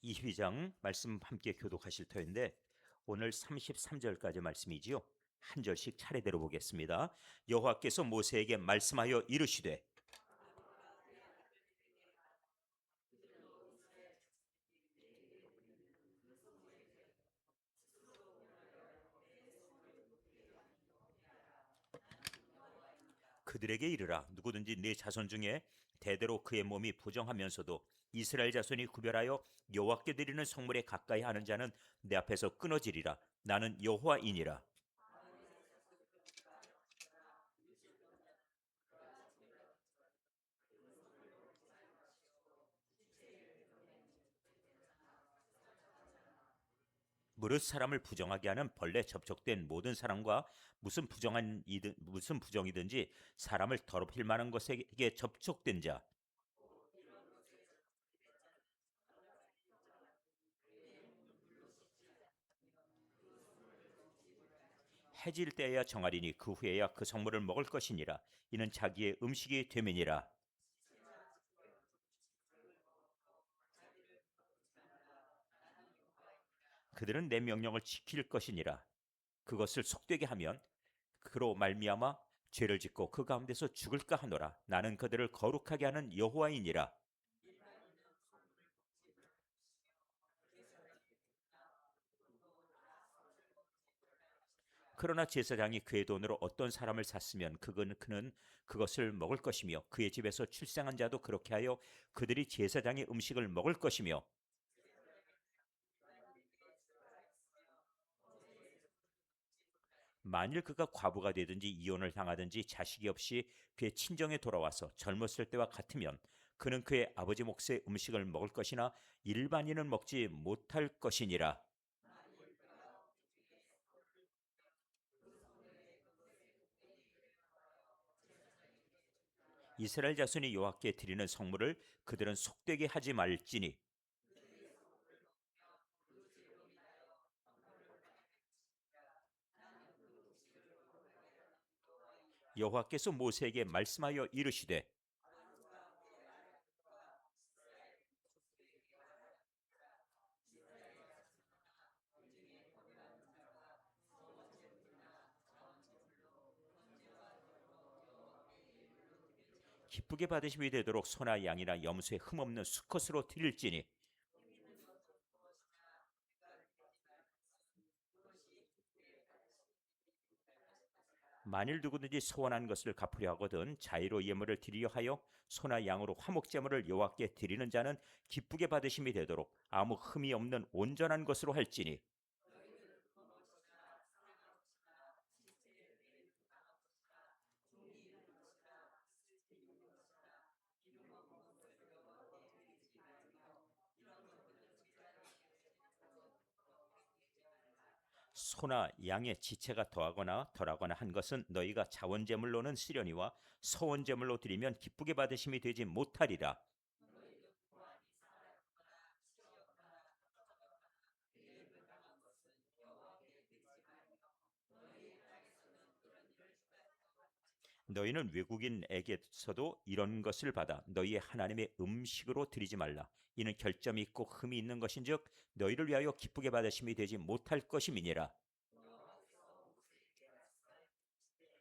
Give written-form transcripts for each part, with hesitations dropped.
22장 말씀 함께 교독하실 터인데 오늘 33절까지 말씀이지요. 한 절씩 차례대로 보겠습니다. 여호와께서 모세에게 말씀하여 이르시되 그들에게 이르라. 누구든지 네 자손 중에 대대로 그의 몸이 부정하면서도 이스라엘 자손이 구별하여 여호와께 드리는 성물에 가까이 하는 자는 내 앞에서 끊어지리라. 나는 여호와이니라. 무릇 사람을 부정하게 하는 벌레 접촉된 모든 사람과 무슨 부정이든지 사람을 더럽힐 만한 것에게 접촉된 자, 해질 때에야 정하리니 그 후에야 그 성물을 먹을 것이니라. 이는 자기의 음식이 되면이라. 그들은 내 명령을 지킬 것이니라. 그것을 속되게 하면 그로 말미암아 죄를 짓고 그 가운데서 죽을까 하노라. 나는 그들을 거룩하게 하는 여호와이니라. 그러나 제사장이 그의 돈으로 어떤 사람을 샀으면 그는 그것을 먹을 것이며 그의 집에서 출생한 자도 그렇게 하여 그들이 제사장의 음식을 먹을 것이며, 만일 그가 과부가 되든지 이혼을 당하든지 자식이 없이 그의 친정에 돌아와서 젊었을 때와 같으면 그는 그의 아버지 몫의 음식을 먹을 것이나 일반인은 먹지 못할 것이니라. 이스라엘 자손이 여호와께 드리는 성물을 그들은 속되게 하지 말지니 여호와께서 모세에게 말씀하여 이르시되 기쁘게 받으심이 되도록 소나 양이나 염소의 흠없는 수컷으로 드릴지니, 만일 누구든지 소원한 것을 갚으려 하거든 자의로 예물을 드리려 하여 소나 양으로 화목제물을 여호와께 드리는 자는 기쁘게 받으심이 되도록 아무 흠이 없는 온전한 것으로 할지니, 소나 양의 지체가 더하거나 덜하거나 한 것은 너희가 자원제물로는 쓰려니와 서원제물로 드리면 기쁘게 받으심이 되지 못하리라. 너희는 외국인에게서도 이런 것을 받아 너희의 하나님의 음식으로 드리지 말라. 이는 결점이 있고 흠이 있는 것인즉 너희를 위하여 기쁘게 받으심이 되지 못할 것임이니라.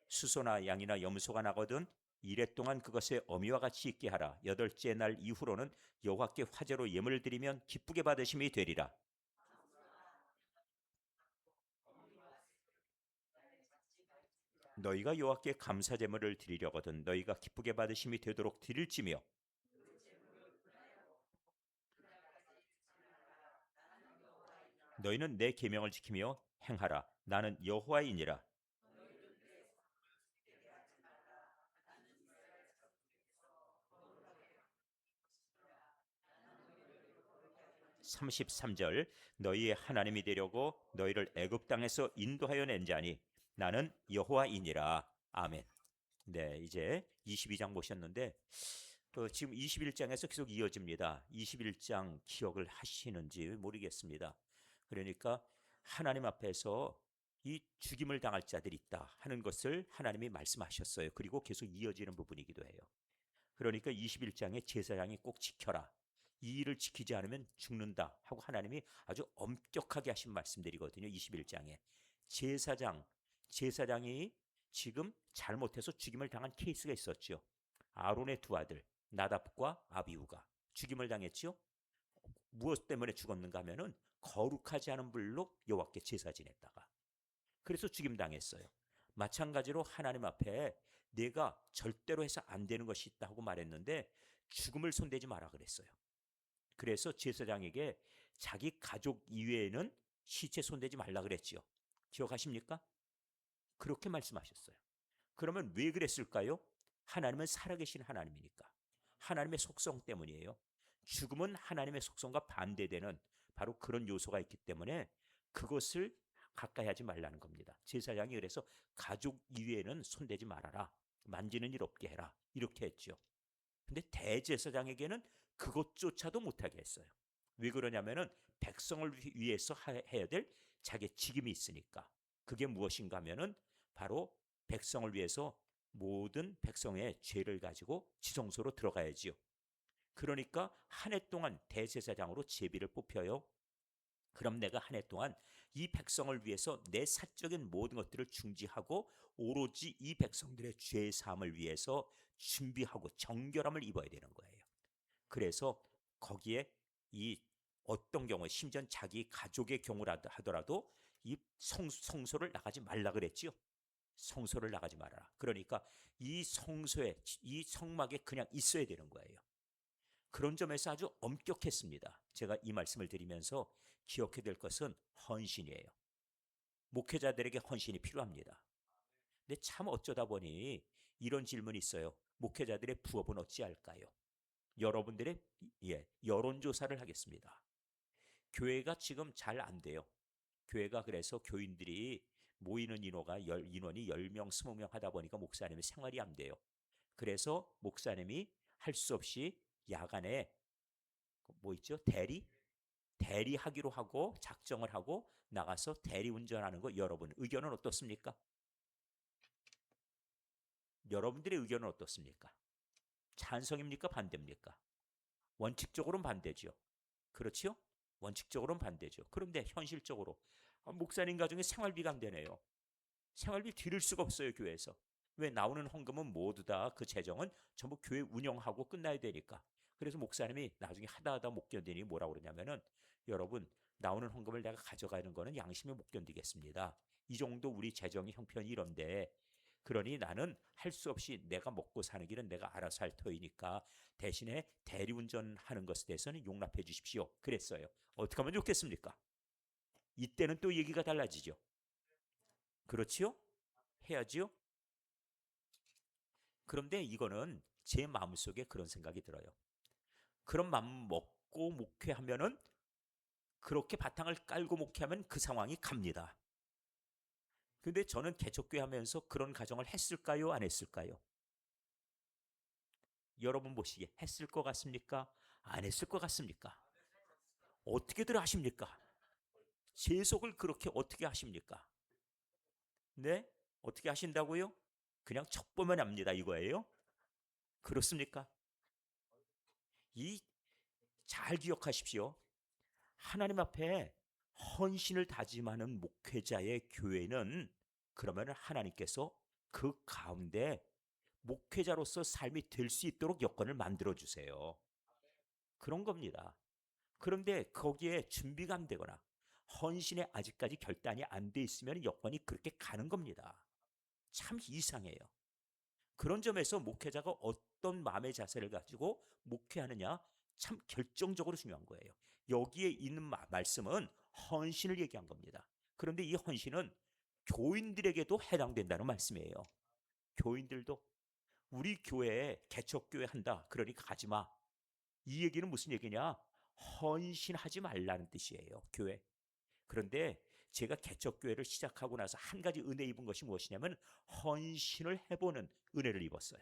수소나 양이나 염소가 나거든 이래 동안 그것에 어미와 같이 있게 하라. 여덟째 날 이후로는 여호와께 화제로 예물을 드리면 기쁘게 받으심이 되리라. 너희가 여호와께 감사 제물을 드리려거든 너희가 기쁘게 받으심이 되도록 드릴지며, 너희는 내 계명을 지키며 행하라. 나는 여호와이니라. 33절 너희의 하나님이 되려고 너희를 애굽 땅에서 인도하여 낸 자니 나는 여호와이니라. 아멘. 네, 이제 22장 보셨는데 지금 21장에서 계속 이어집니다. 21장 기억을 하시는지 모르겠습니다. 그러니까 하나님 앞에서 이 죽임을 당할 자들이 있다 하는 것을 하나님이 말씀하셨어요. 그리고 계속 이어지는 부분이기도 해요. 그러니까 21장에 제사장이 꼭 지켜라. 이 일을 지키지 않으면 죽는다 하고 하나님이 아주 엄격하게 하신 말씀들이거든요. 21장에 제사장 제사장이 지금 잘못해서 죽임을 당한 케이스가 있었죠. 아론의 두 아들 나답과 아비후가 죽임을 당했죠. 무엇 때문에 죽었는가 하면은 거룩하지 않은 불로 여호와께 제사 지냈다가 그래서 죽임 당했어요. 마찬가지로 하나님 앞에 내가 절대로 해서 안 되는 것이 있다 하고 말했는데 죽음을 손대지 마라 그랬어요. 그래서 제사장에게 자기 가족 이외에는 시체 손대지 말라 그랬지요. 기억하십니까? 그렇게 말씀하셨어요. 그러면 왜 그랬을까요? 하나님은 살아계신 하나님이니까. 하나님의 속성 때문이에요. 죽음은 하나님의 속성과 반대되는 바로 그런 요소가 있기 때문에 그것을 가까이 하지 말라는 겁니다. 제사장이 그래서 가족 이외에는 손대지 말아라. 만지는 일 없게 해라. 이렇게 했죠. 근데 대제사장에게는 그것조차도 못하게 했어요. 왜 그러냐면은 백성을 위해서 해야 될 자기의 직임이 있으니까. 그게 무엇인가 하면은 바로 백성을 위해서 모든 백성의 죄를 가지고 지성소로 들어가야지요. 그러니까 한 해 동안 대제사장으로 제비를 뽑혀요. 그럼 내가 한 해 동안 이 백성을 위해서 내 사적인 모든 것들을 중지하고 오로지 이 백성들의 죄 사함을 위해서 준비하고 정결함을 입어야 되는 거예요. 그래서 거기에 이 어떤 경우에 심지어 자기 가족의 경우라도 하더라도 이 성소를 나가지 말라 그랬지요. 성소를 나가지 말아라. 그러니까 이 성소에 이 성막에 그냥 있어야 되는 거예요. 그런 점에서 아주 엄격했습니다. 제가 이 말씀을 드리면서 기억해야 될 것은 헌신이에요. 목회자들에게 헌신이 필요합니다. 근데 참 어쩌다 보니 이런 질문이 있어요. 목회자들의 부업은 어찌할까요? 여러분들의 여론조사를 하겠습니다. 교회가 지금 잘 안 돼요. 교회가 그래서 교인들이 모이는 인원이 10명, 20명 하다 보니까 목사님의 생활이 안 돼요. 그래서 목사님이 할 수 없이 야간에 뭐 있죠? 대리하기로 하고 작정을 하고 나가서 대리 운전하는 거 여러분 의견은 어떻습니까? 여러분들의 의견은 어떻습니까? 찬성입니까? 반대입니까? 원칙적으로는 반대죠. 그렇지요? 원칙적으로는 반대죠. 그런데 현실적으로 목사님 가정에 생활비가 안 되네요. 생활비 드릴 수가 없어요, 교회에서. 왜 나오는 헌금은 모두 다 그 재정은 전부 교회 운영하고 끝나야 되니까. 그래서 목사님이 나중에 하다 못 견디니 뭐라고 그러냐면은 여러분 나오는 헌금을 내가 가져가는 거는 양심에 못 견디겠습니다. 이 정도 우리 재정의 형편이 이런데 그러니 나는 할 수 없이 내가 먹고 사는 길은 내가 알아서 할 터이니까 대신에 대리운전하는 것에 대해서는 용납해 주십시오. 그랬어요. 어떻게 하면 좋겠습니까? 이때는 또 얘기가 달라지죠. 그렇지요? 해야지요? 그런데 이거는 제 마음속에 그런 생각이 들어요. 그런 마음 먹고 목회하면은 그렇게 바탕을 깔고 목회하면 그 상황이 갑니다. 근데 저는 개척교회 하면서 그런 가정을 했을까요? 안 했을까요? 여러분 보시기에 했을 것 같습니까? 안 했을 것 같습니까? 어떻게들 하십니까? 재속을 그렇게 어떻게 하십니까? 네? 어떻게 하신다고요? 그냥 척보면 압니다 이거예요? 그렇습니까? 이 잘 기억하십시오. 하나님 앞에 헌신을 다짐하는 목회자의 교회는 그러면 하나님께서 그 가운데 목회자로서 삶이 될 수 있도록 여건을 만들어 주세요. 그런 겁니다. 그런데 거기에 준비가 안 되거나 헌신에 아직까지 결단이 안 돼 있으면 여건이 그렇게 가는 겁니다. 참 이상해요. 그런 점에서 목회자가 어떤 마음의 자세를 가지고 목회하느냐 참 결정적으로 중요한 거예요. 여기에 있는 말씀은 헌신을 얘기한 겁니다. 그런데 이 헌신은 교인들에게도 해당된다는 말씀이에요. 교인들도 우리 교회에 개척교회 한다. 그러니까 가지 마. 이 얘기는 무슨 얘기냐? 헌신하지 말라는 뜻이에요. 교회. 그런데 제가 개척교회를 시작하고 나서 한 가지 은혜 입은 것이 무엇이냐면 헌신을 해보는 은혜를 입었어요.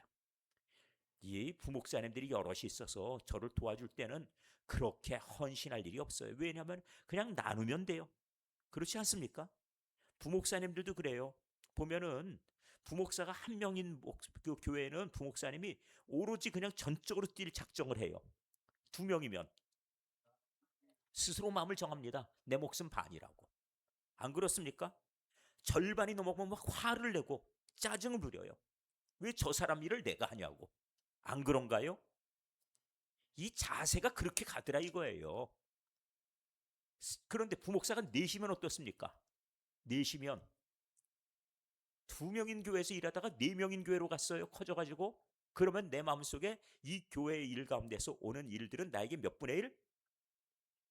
이 부목사님들이 여럿이 있어서 저를 도와줄 때는 그렇게 헌신할 일이 없어요. 왜냐하면 그냥 나누면 돼요. 그렇지 않습니까? 부목사님들도 그래요. 보면은 부목사가 한 명인 그 교회는 부목사님이 오로지 그냥 전적으로 뛸 작정을 해요. 두 명이면 스스로 마음을 정합니다. 내 몫은 반이라고. 안 그렇습니까? 절반이 넘어가면 막 화를 내고 짜증을 부려요. 왜 저 사람 일을 내가 하냐고. 안 그런가요? 이 자세가 그렇게 가더라 이거예요. 그런데 부목사가 넷이면 어떻습니까? 넷이면 두 명인 교회에서 일하다가 네 명인 교회로 갔어요. 커져가지고. 그러면 내 마음속에 이 교회의 일 가운데서 오는 일들은 나에게 몇 분의 1?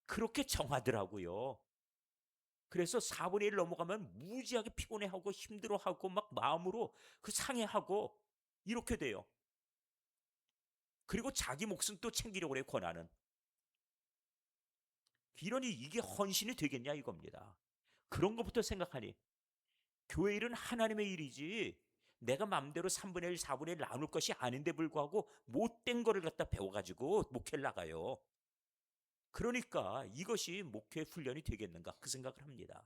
그렇게 정하더라고요. 그래서 4분의 1 넘어가면 무지하게 피곤해하고 힘들어하고 막 마음으로 그 상해하고 이렇게 돼요. 그리고 자기 목숨 또 챙기려고 해요. 권하는. 이러니 이게 헌신이 되겠냐 이겁니다. 그런 것부터 생각하니 교회 일은 하나님의 일이지 내가 마음대로 3분의 1, 4분의 1 나눌 것이 아닌데 불구하고 못된 거를 갖다 배워가지고 목회를 나가요. 그러니까 이것이 목회 훈련이 되겠는가 그 생각을 합니다.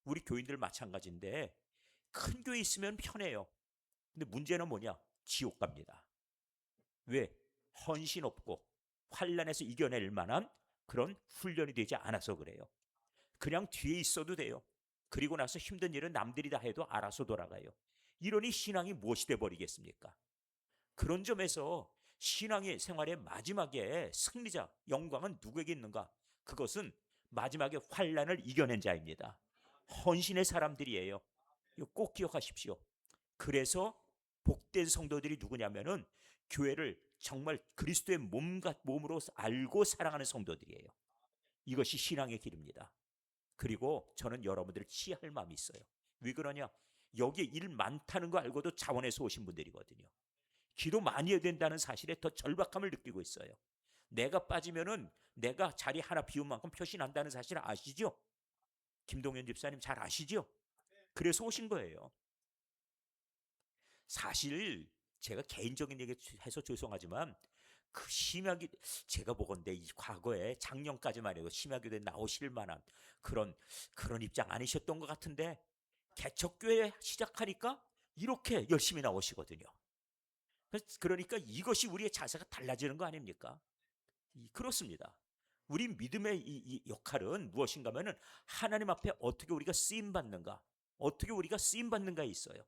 우리 교인들 마찬가지인데 큰 교회 있으면 편해요. 근데 문제는 뭐냐? 지옥 갑니다. 왜? 헌신 없고 환란에서 이겨낼 만한 그런 훈련이 되지 않아서 그래요. 그냥 뒤에 있어도 돼요. 그리고 나서 힘든 일은 남들이 다 해도 알아서 돌아가요. 이러니 신앙이 무엇이 돼버리겠습니까? 그런 점에서 신앙의 생활의 마지막에 승리자, 영광은 누구에게 있는가? 그것은 마지막에 환란을 이겨낸 자입니다. 헌신의 사람들이에요. 이거 꼭 기억하십시오. 그래서 복된 성도들이 누구냐면은 교회를 정말 그리스도의 몸으로 알고 사랑하는 성도들이에요. 이것이 신앙의 길입니다. 그리고 저는 여러분들을 치할 마음이 있어요. 왜 그러냐? 여기에 일 많다는 거 알고도 자원해서 오신 분들이거든요. 기도 많이 해야 된다는 사실에 더 절박함을 느끼고 있어요. 내가 빠지면은 내가 자리 하나 비운 만큼 표시 난다는 사실 아시죠? 김동현 집사님 잘 아시죠? 그래서 오신 거예요. 사실 제가 개인적인 얘기 해서 죄송하지만 그 심야기 제가 보건대 이 과거에 작년까지만 해도 심야교대 나오실 만한 그런 입장 아니셨던 것 같은데 개척교회 시작하니까 이렇게 열심히 나오시거든요. 그러니까 이것이 우리의 자세가 달라지는 거 아닙니까? 그렇습니다. 우리 믿음의 이 역할은 무엇인가 하면은 하나님 앞에 어떻게 우리가 쓰임 받는가, 어떻게 우리가 쓰임 받는가에 있어요.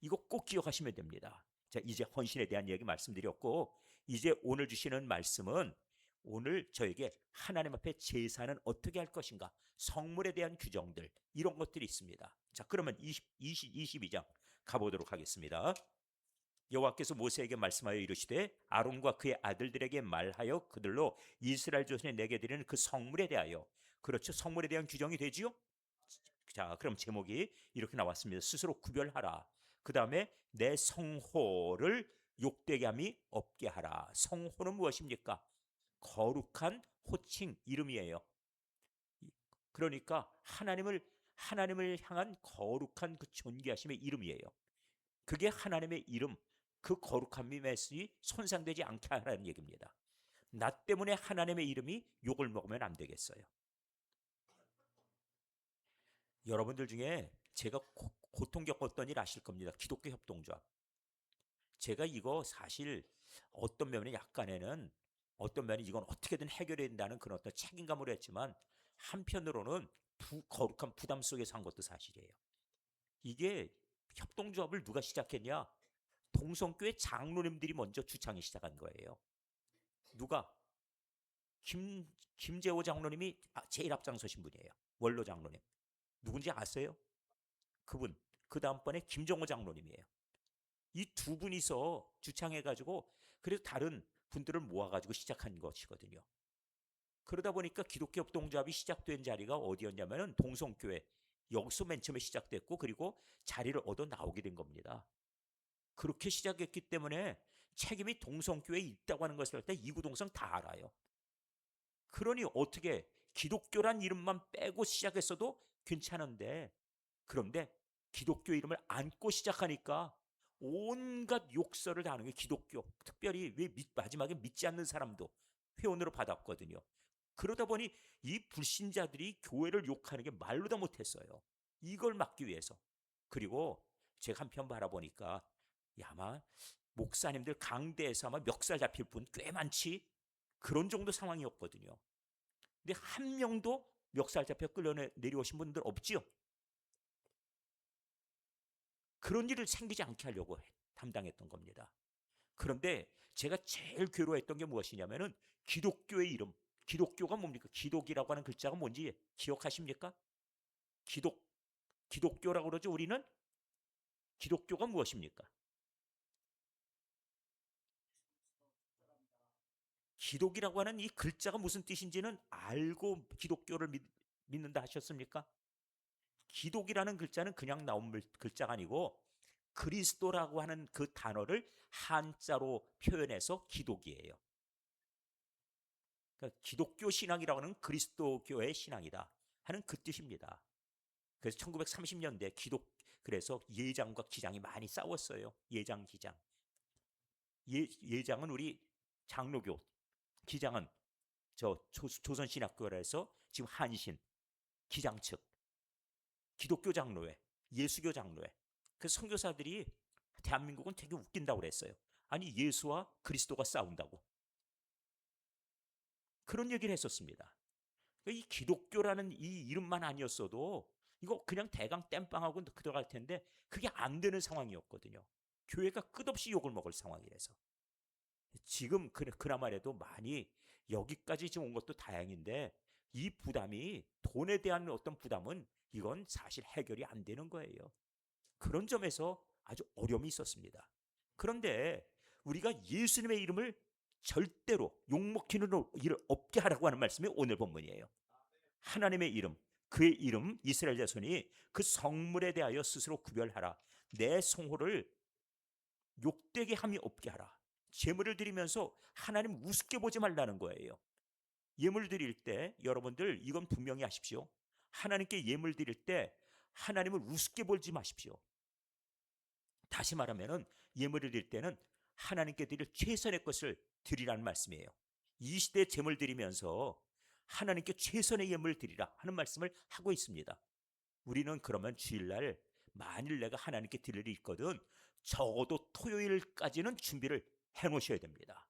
이거 꼭 기억하시면 됩니다. 자, 이제 헌신에 대한 얘기 말씀드렸고, 이제 오늘 주시는 말씀은 오늘 저에게 하나님 앞에 제사는 어떻게 할 것인가, 성물에 대한 규정들 이런 것들이 있습니다. 자, 그러면 22장 가보도록 하겠습니다. 여호와께서 모세에게 말씀하여 이르시되 아론과 그의 아들들에게 말하여 그들로 이스라엘 자손이 내게 드리는 그 성물에 대하여, 그렇죠, 성물에 대한 규정이 되지요. 자, 그럼 제목이 이렇게 나왔습니다. 스스로 구별하라. 그 다음에 내 성호를 욕되게 함이 없게 하라. 성호는 무엇입니까? 거룩한 호칭 이름이에요. 그러니까 하나님을 향한 거룩한 그 존귀하심의 이름이에요. 그게 하나님의 이름, 그 거룩함이 손상되지 않게 하라는 얘기입니다. 나 때문에 하나님의 이름이 욕을 먹으면 안 되겠어요. 여러분들 중에 제가 고통 겪었던 일 아실 겁니다. 기독교 협동조합. 제가 이거 사실 어떤 면에 약간에는 어떤 면에 이건 어떻게든 해결해야 된다는 그런 어떤 책임감으로 했지만 한편으로는 거룩한 부담 속에서 한 것도 사실이에요. 이게 협동조합을 누가 시작했냐? 동성교회 장로님들이 먼저 주창이 시작한 거예요. 누가? 김재호 장로님이 제일 앞장서신 분이에요. 원로 장로님. 누군지 아세요? 그분. 그 다음번에 김정호 장로님이에요. 이 두 분이서 주창해가지고 그래서 다른 분들을 모아가지고 시작한 것이거든요. 그러다 보니까 기독교 협동조합이 시작된 자리가 어디였냐면은 동성교회. 여기서 맨 처음에 시작됐고 그리고 자리를 얻어 나오게 된 겁니다. 그렇게 시작했기 때문에 책임이 동성교회에 있다고 하는 것을 할 때 이구동성 다 알아요. 그러니 어떻게 기독교란 이름만 빼고 시작했어도 괜찮은데, 그런데 기독교 이름을 안고 시작하니까 온갖 욕설을 다 하는 게 기독교, 특별히 왜 마지막에 믿지 않는 사람도 회원으로 받았거든요. 그러다 보니 이 불신자들이 교회를 욕하는 게 말로 다 못했어요. 이걸 막기 위해서. 그리고 제가 한편 바라보니까 아마 목사님들 강대에서 아마 멱살 잡힐 분 꽤 많지, 그런 정도 상황이었거든요. 근데 한 명도 멱살 잡혀 끌려내려오신 분들 없지요? 그런 일을 생기지 않게 하려고 담당했던 겁니다. 그런데 제가 제일 괴로워했던 게 무엇이냐면은 기독교의 이름. 기독교가 뭡니까? 기독이라고 하는 글자가 뭔지 기억하십니까? 기독, 기독교라고 그러죠, 우리는? 기독교가 무엇입니까? 기독이라고 하는 이 글자가 무슨 뜻인지는 알고 기독교를 믿는다 하셨습니까? 기독이라는 글자는 그냥 나온 글자가 아니고 그리스도라고 하는 그 단어를 한자로 표현해서 기독이에요. 그러니까 기독교 신앙이라고 하는 그리스도교의 신앙이다 하는 그 뜻입니다. 그래서 1930년대 그래서 예장과 기장이 많이 싸웠어요. 예장, 기장. 예장은 우리 장로교, 기장은 조선신학교라 해서 지금 한신, 기장 측, 기독교 장로회, 예수교 장로회. 그 선교사들이 대한민국은 되게 웃긴다고 그랬어요. 아니 예수와 그리스도가 싸운다고. 그런 얘기를 했었습니다. 이 기독교라는 이 이름만 아니었어도 이거 그냥 대강 땜빵하고 들어갈 텐데 그게 안 되는 상황이었거든요. 교회가 끝없이 욕을 먹을 상황이라서. 지금 그나마라도 많이 여기까지 지금 온 것도 다행인데 이 부담이 돈에 대한 어떤 부담은 이건 사실 해결이 안 되는 거예요. 그런 점에서 아주 어려움이 있었습니다. 그런데 우리가 예수님의 이름을 절대로 욕먹히는 일을 없게 하라고 하는 말씀이 오늘 본문이에요. 하나님의 이름, 그의 이름 이스라엘 자손이 그 성물에 대하여 스스로 구별하라. 내 성호를 욕되게 함이 없게 하라. 제물을 드리면서 하나님 우습게 보지 말라는 거예요. 예물 드릴 때 여러분들 이건 분명히 하십시오. 하나님께 예물 드릴 때 하나님을 우습게 보지 마십시오. 다시 말하면은 예물을 드릴 때는 하나님께 드릴 최선의 것을 드리라는 말씀이에요. 이 시대에 제물 드리면서 하나님께 최선의 예물을 드리라 하는 말씀을 하고 있습니다. 우리는 그러면 주일날 만일 내가 하나님께 드릴 일이 있거든 적어도 토요일까지는 준비를 해 놓으셔야 됩니다.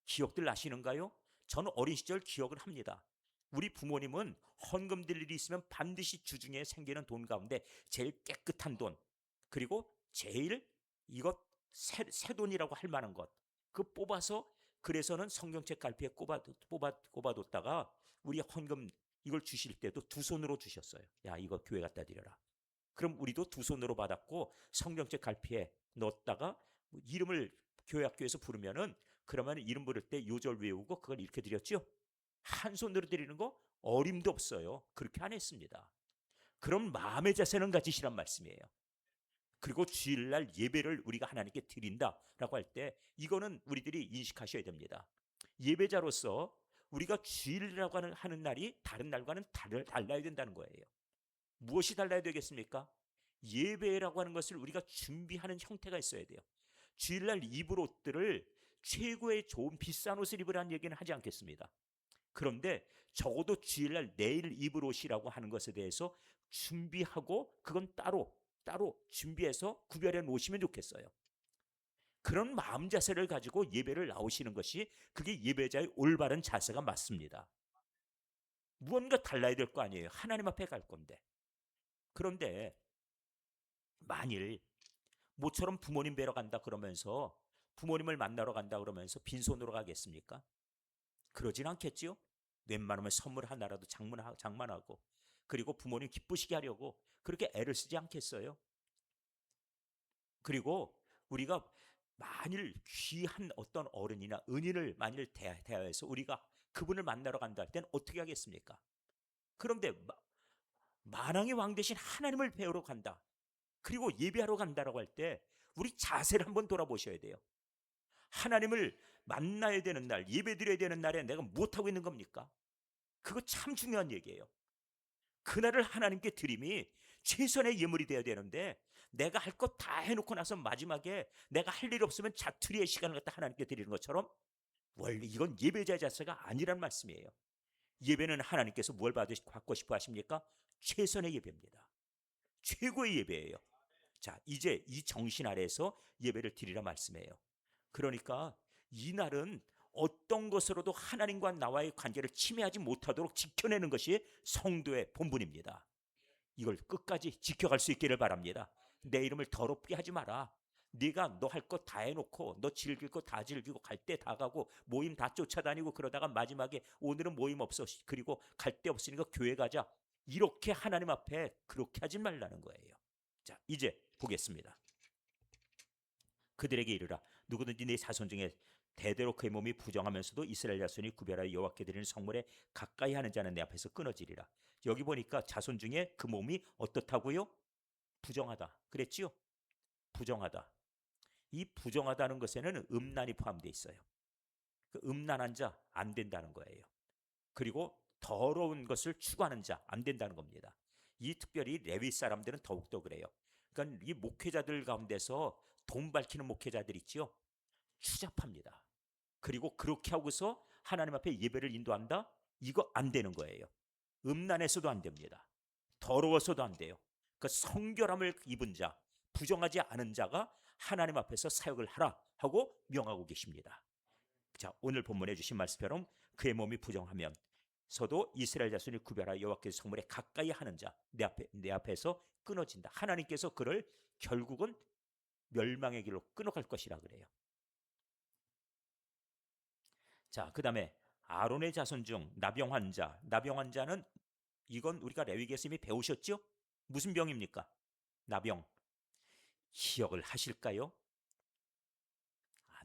기억들 나시는가요? 저는 어린 시절 기억을 합니다. 우리 부모님은 헌금 드릴 일이 있으면 반드시 주중에 생기는 돈 가운데 제일 깨끗한 돈, 그리고 제일 이것 새 돈이라고 할 만한 것, 그 뽑아서 그래서는 성경책 갈피에 꼽아뒀다가 우리 헌금 이걸 주실 때도 두 손으로 주셨어요. 야, 이거 교회 갖다 드려라. 그럼 우리도 두 손으로 받았고 성경책 갈피에 넣었다가 이름을 교회 학교에서 부르면은 그러면 이름 부를 때 요절 외우고 그걸 이렇게 드렸죠. 한 손으로 드리는 거 어림도 없어요. 그렇게 안 했습니다. 그럼 마음의 자세는 가지시란 말씀이에요. 그리고 주일날 예배를 우리가 하나님께 드린다라고 할 때 이거는 우리들이 인식하셔야 됩니다. 예배자로서 우리가 주일이라고 하는 날이 다른 날과는 달라야 된다는 거예요. 무엇이 달라야 되겠습니까? 예배라고 하는 것을 우리가 준비하는 형태가 있어야 돼요. 주일날 입을 옷들을 최고의 좋은 비싼 옷을 입으라는 얘기는 하지 않겠습니다. 그런데 적어도 주일날 내일 입을 옷이라고 하는 것에 대해서 준비하고 그건 따로 준비해서 구별해 놓으시면 좋겠어요. 그런 마음 자세를 가지고 예배를 나오시는 것이 그게 예배자의 올바른 자세가 맞습니다. 무언가 달라야 될 거 아니에요. 하나님 앞에 갈 건데. 그런데 만일 모처럼 부모님 뵈러 간다 그러면서 부모님을 만나러 간다 그러면서 빈손으로 가겠습니까? 그러진 않겠지요. 웬만하면 선물 하나라도 장만하고 그리고 부모님 기쁘시게 하려고 그렇게 애를 쓰지 않겠어요? 그리고 우리가 만일 귀한 어떤 어른이나 은인을 만일 대하여서 우리가 그분을 만나러 간다 할 때는 어떻게 하겠습니까? 그런데 만왕의 왕 대신 하나님을 배우러 간다. 그리고 예배하러 간다라고 할 때 우리 자세를 한번 돌아보셔야 돼요. 하나님을 만나야 되는 날, 예배 드려야 되는 날에 내가 못하고 있는 겁니까? 그거 참 중요한 얘기예요. 그날을 하나님께 드림이 최선의 예물이 되어야 되는데 내가 할 것 다 해놓고 나서 마지막에 내가 할 일 없으면 자투리의 시간을 갖다 하나님께 드리는 것처럼 원래 이건 예배자의 자세가 아니란 말씀이에요. 예배는 하나님께서 뭘 받고 싶어 하십니까? 최선의 예배입니다. 최고의 예배예요. 자, 이제 이 정신 아래에서 예배를 드리라 말씀이에요. 그러니까 이 날은 어떤 것으로도 하나님과 나와의 관계를 침해하지 못하도록 지켜내는 것이 성도의 본분입니다. 이걸 끝까지 지켜갈 수 있기를 바랍니다. 내 이름을 더럽게 하지 마라. 네가 너 할 거 다 해놓고 너 즐길 거 다 즐기고 갈 때 다 가고 모임 다 쫓아다니고 그러다가 마지막에 오늘은 모임 없어 그리고 갈 데 없으니까 교회 가자. 이렇게 하나님 앞에 그렇게 하지 말라는 거예요. 자, 이제 보겠습니다. 그들에게 이르라. 누구든지 네 자손 중에 대대로 그의 몸이 부정하면서도 이스라엘 자손이 구별하여 여호와께 드리는 성물에 가까이 하는 자는 내 앞에서 끊어지리라. 여기 보니까 자손 중에 그 몸이 어떻다고요? 부정하다. 그랬지요? 부정하다. 이 부정하다는 것에는 음란이 포함되어 있어요. 그 음란한 자 안 된다는 거예요. 그리고 더러운 것을 추구하는 자 안 된다는 겁니다. 이 특별히 레위 사람들은 더욱더 그래요. 그러니까 이 목회자들 가운데서 돈 밝히는 목회자들 있지요. 추잡합니다. 그리고 그렇게 하고서 하나님 앞에 예배를 인도한다? 이거 안 되는 거예요. 음란해서도 안 됩니다. 더러워서도 안 돼요. 그 성결함을 입은 자, 부정하지 않은 자가 하나님 앞에서 사역을 하라 하고 명하고 계십니다. 자, 오늘 본문에 주신 말씀처럼 그의 몸이 부정하면 서도 이스라엘 자손이 구별하여 여호와께서 성물에 가까이 하는 자 내 앞에서 끊어진다. 하나님께서 그를 결국은 멸망의 길로 끊어갈 것이라 그래요. 자, 그다음에 아론의 자손 중 나병 환자. 나병 환자는 이건 우리가 레위기에서 이미 배우셨죠? 무슨 병입니까? 나병. 기억을 하실까요?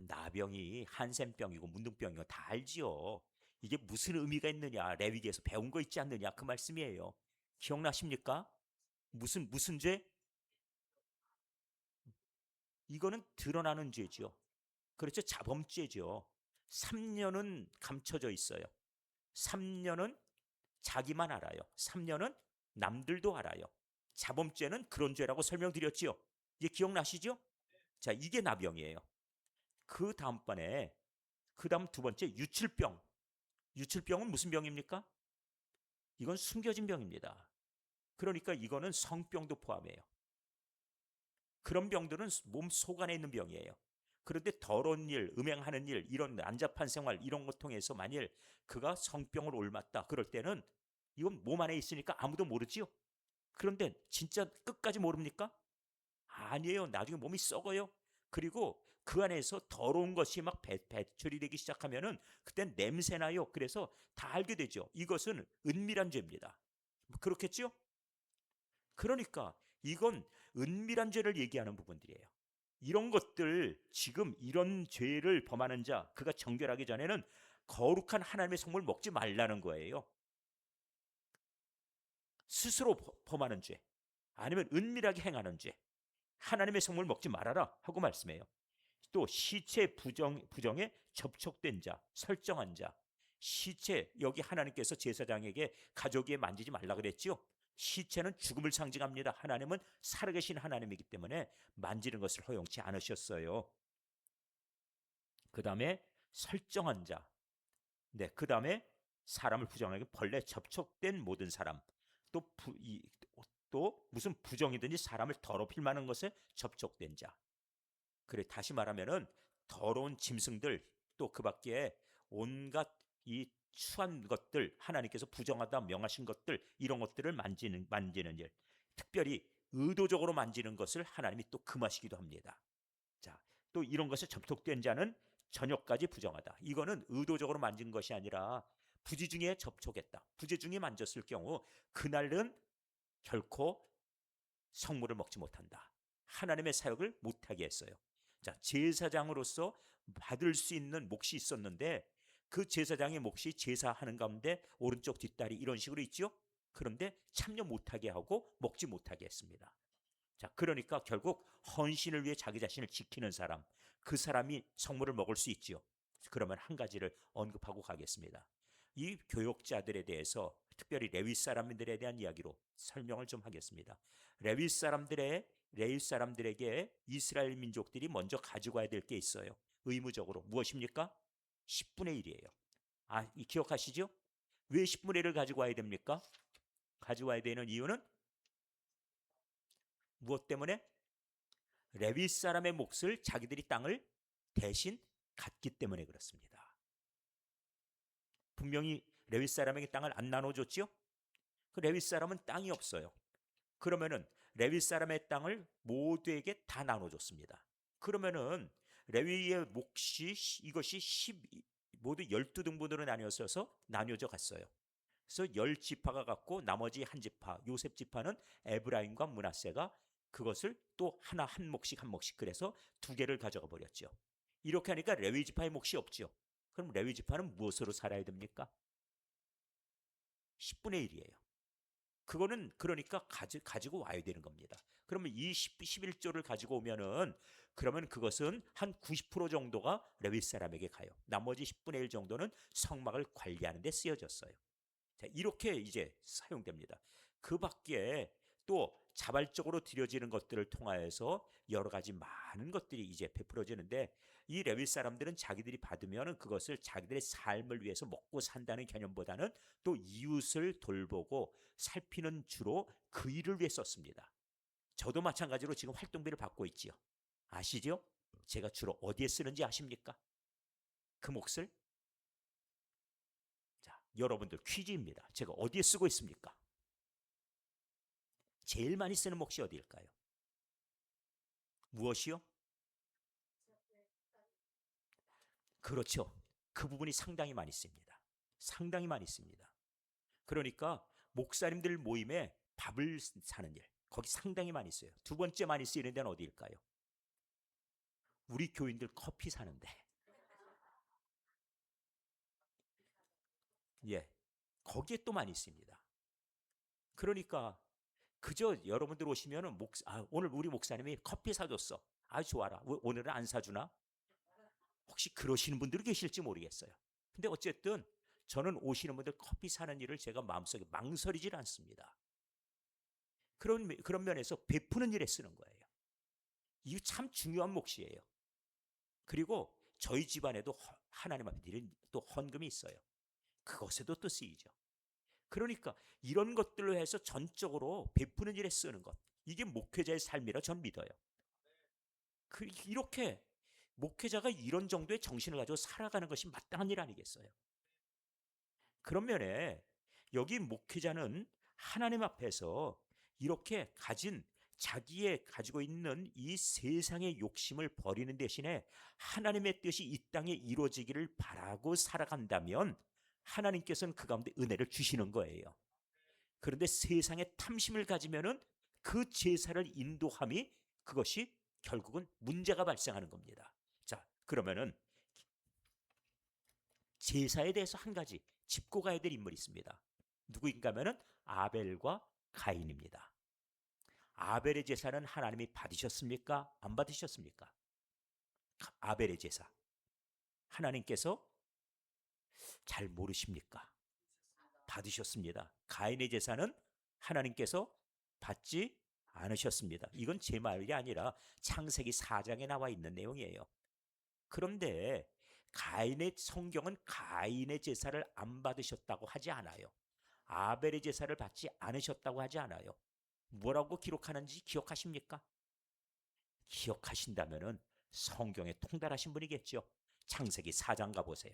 나병이 한센병이고 문둥병이고 다 알지요. 이게 무슨 의미가 있느냐? 레위기에서 배운 거 있지 않느냐? 그 말씀이에요. 기억나십니까? 무슨 죄? 이거는 드러나는 죄죠. 그렇죠. 자범죄죠. 3년은 감춰져 있어요. 3년은 자기만 알아요. 3년은 남들도 알아요. 자범죄는 그런 죄라고 설명드렸지요. 이제 기억나시죠? 자, 이게 나병이에요. 그 다음번에 그 다음 두 번째 유출병. 유출병은 무슨 병입니까? 이건 숨겨진 병입니다. 그러니까 이거는 성병도 포함해요. 그런 병들은 몸 속 안에 있는 병이에요. 그런데 더러운 일, 음행하는 일, 이런 난잡한 생활 이런 것 통해서 만일 그가 성병을 옮았다 그럴 때는 이건 몸 안에 있으니까 아무도 모르지요. 그런데 진짜 끝까지 모릅니까? 아니에요. 나중에 몸이 썩어요. 그리고 그 안에서 더러운 것이 막 배출이 되기 시작하면은 그땐 냄새나요. 그래서 다 알게 되죠. 이것은 은밀한 죄입니다. 그렇겠죠? 그러니까 이건 은밀한 죄를 얘기하는 부분들이에요. 이런 것들 지금 이런 죄를 범하는 자 그가 정결하기 전에는 거룩한 하나님의 성물 먹지 말라는 거예요. 스스로 범하는 죄 아니면 은밀하게 행하는 죄 하나님의 성물 먹지 말아라 하고 말씀해요. 또 시체 부정에 접촉된 자 설정한 자 시체 여기 하나님께서 제사장에게 가족에 만지지 말라 그랬지요. 시체는 죽음을 상징합니다. 하나님은 살아계신 하나님이기 때문에 만지는 것을 허용치 않으셨어요. 그 다음에 설정한 자, 네, 그 다음에 사람을 부정하게 벌레 접촉된 모든 사람, 또, 또 무슨 부정이든지 사람을 더럽힐 만한 것에 접촉된 자. 그래 다시 말하면은 더러운 짐승들 또 그 밖에 온갖 이 추한 것들 하나님께서 부정하다 명하신 것들 이런 것들을 만지는 일 특별히 의도적으로 만지는 것을 하나님이 또 금하시기도 합니다. 자, 또 이런 것에 접촉된 자는 저녁까지 부정하다. 이거는 의도적으로 만진 것이 아니라 부지중에 접촉했다. 부지중에 만졌을 경우 그날은 결코 성물을 먹지 못한다. 하나님의 사역을 못하게 했어요. 자, 제사장으로서 받을 수 있는 몫이 있었는데 그 제사장의 몫이 제사하는 가운데 오른쪽 뒷다리 이런 식으로 있죠. 그런데 참여 못하게 하고 먹지 못하게 했습니다. 자, 그러니까 결국 헌신을 위해 자기 자신을 지키는 사람, 그 사람이 성물을 먹을 수 있지요. 그러면 한 가지를 언급하고 가겠습니다. 이 교역자들에 대해서 특별히 레위 사람들에 대한 이야기로 설명을 좀 하겠습니다. 레위 사람들에게 이스라엘 민족들이 먼저 가지고 와야 될 게 있어요. 의무적으로 무엇입니까? 10분의 1이에요. 아, 기억하시죠? 왜 10분의 1을 가지고 와야 됩니까? 가지고 와야 되는 이유는 무엇 때문에? 레위 사람의 몫을 자기들이 땅을 대신 갖기 때문에 그렇습니다. 분명히 레위 사람에게 땅을 안 나눠줬지요? 그 레위 사람은 땅이 없어요. 그러면은 레위 사람의 땅을 모두에게 다 나눠줬습니다. 그러면은 레위의 몫이 이것이 모두 12등분으로 나뉘어져 갔어요. 그래서 10지파가 갖고 나머지 한 지파, 요셉 지파는 에브라임과 므낫세가 그것을 또 하나 한 몫씩 한 몫씩 그래서 두 개를 가져가 버렸죠. 이렇게 하니까 레위 지파의 몫이 없죠. 그럼 레위 지파는 무엇으로 살아야 됩니까? 10분의 1이에요. 그거는 그러니까 가지고 와야 되는 겁니다. 그러면 이 11조를 가지고 오면은 그러면 그것은 한 90% 정도가 레위 사람에게 가요. 나머지 10분의 1 정도는 성막을 관리하는 데 쓰여졌어요. 자, 이렇게 이제 사용됩니다. 그 밖에 또 자발적으로 드려지는 것들을 통하여서 여러 가지 많은 것들이 이제 베풀어지는데 이 레위 사람들은 자기들이 받으면 그것을 자기들의 삶을 위해서 먹고 산다는 개념보다는 또 이웃을 돌보고 살피는 주로 그 일을 위해 썼습니다. 저도 마찬가지로 지금 활동비를 받고 있지요. 아시죠? 제가 주로 어디에 쓰는지 아십니까? 그 몫을? 자, 여러분들 퀴즈입니다. 제가 어디에 쓰고 있습니까? 제일 많이 쓰는 몫이 어디일까요? 무엇이요? 그렇죠. 그 부분이 상당히 많이 씁니다. 상당히 많이 씁니다. 그러니까 목사님들 모임에 밥을 사는 일, 거기 상당히 많이 써요. 두 번째 많이 쓰이는 데는 어디일까요? 우리 교인들 커피 사는데. 예, 거기에 또 많이 씁니다. 그러니까 그저 여러분들 오시면은 오늘 우리 목사님이 커피 사줬어. 아, 좋아라. 오늘은 안 사주나? 혹시 그러시는 분들이 계실지 모르겠어요. 근데 어쨌든 저는 오시는 분들 커피 사는 일을 제가 마음속에 망설이질 않습니다. 그런 면에서 베푸는 일에 쓰는 거예요. 이게 참 중요한 몫이에요. 그리고 저희 집안에도 하나님 앞에 드리는 또 헌금이 있어요. 그것에도 또 쓰이죠. 그러니까 이런 것들로 해서 전적으로 베푸는 일에 쓰는 것. 이게 목회자의 삶이라 전 믿어요. 이렇게 목회자가 이런 정도의 정신을 가지고 살아가는 것이 마땅한 일 아니겠어요? 그런 면에 여기 목회자는 하나님 앞에서 이렇게 자기의 가지고 있는 이 세상의 욕심을 버리는 대신에 하나님의 뜻이 이 땅에 이루어지기를 바라고 살아간다면 하나님께서는 그 가운데 은혜를 주시는 거예요. 그런데 세상의 탐심을 가지면은 그 제사를 인도함이 그것이 결국은 문제가 발생하는 겁니다. 자, 그러면은 제사에 대해서 한 가지 짚고 가야 될 인물이 있습니다. 누구인가 하면은 아벨과 가인입니다. 아벨의 제사는 하나님이 받으셨습니까? 안 받으셨습니까? 아벨의 제사. 하나님께서 잘 모르십니까? 받으셨습니다. 가인의 제사는 하나님께서 받지 않으셨습니다. 이건 제 말이 아니라 창세기 4장에 나와 있는 내용이에요. 그런데 성경은 가인의 제사를 안 받으셨다고 하지 않아요. 아벨의 제사를 받지 않으셨다고 하지 않아요. 뭐라고 기록하는지 기억하십니까? 기억하신다면은 성경에 통달하신 분이겠죠. 창세기 4장 가보세요.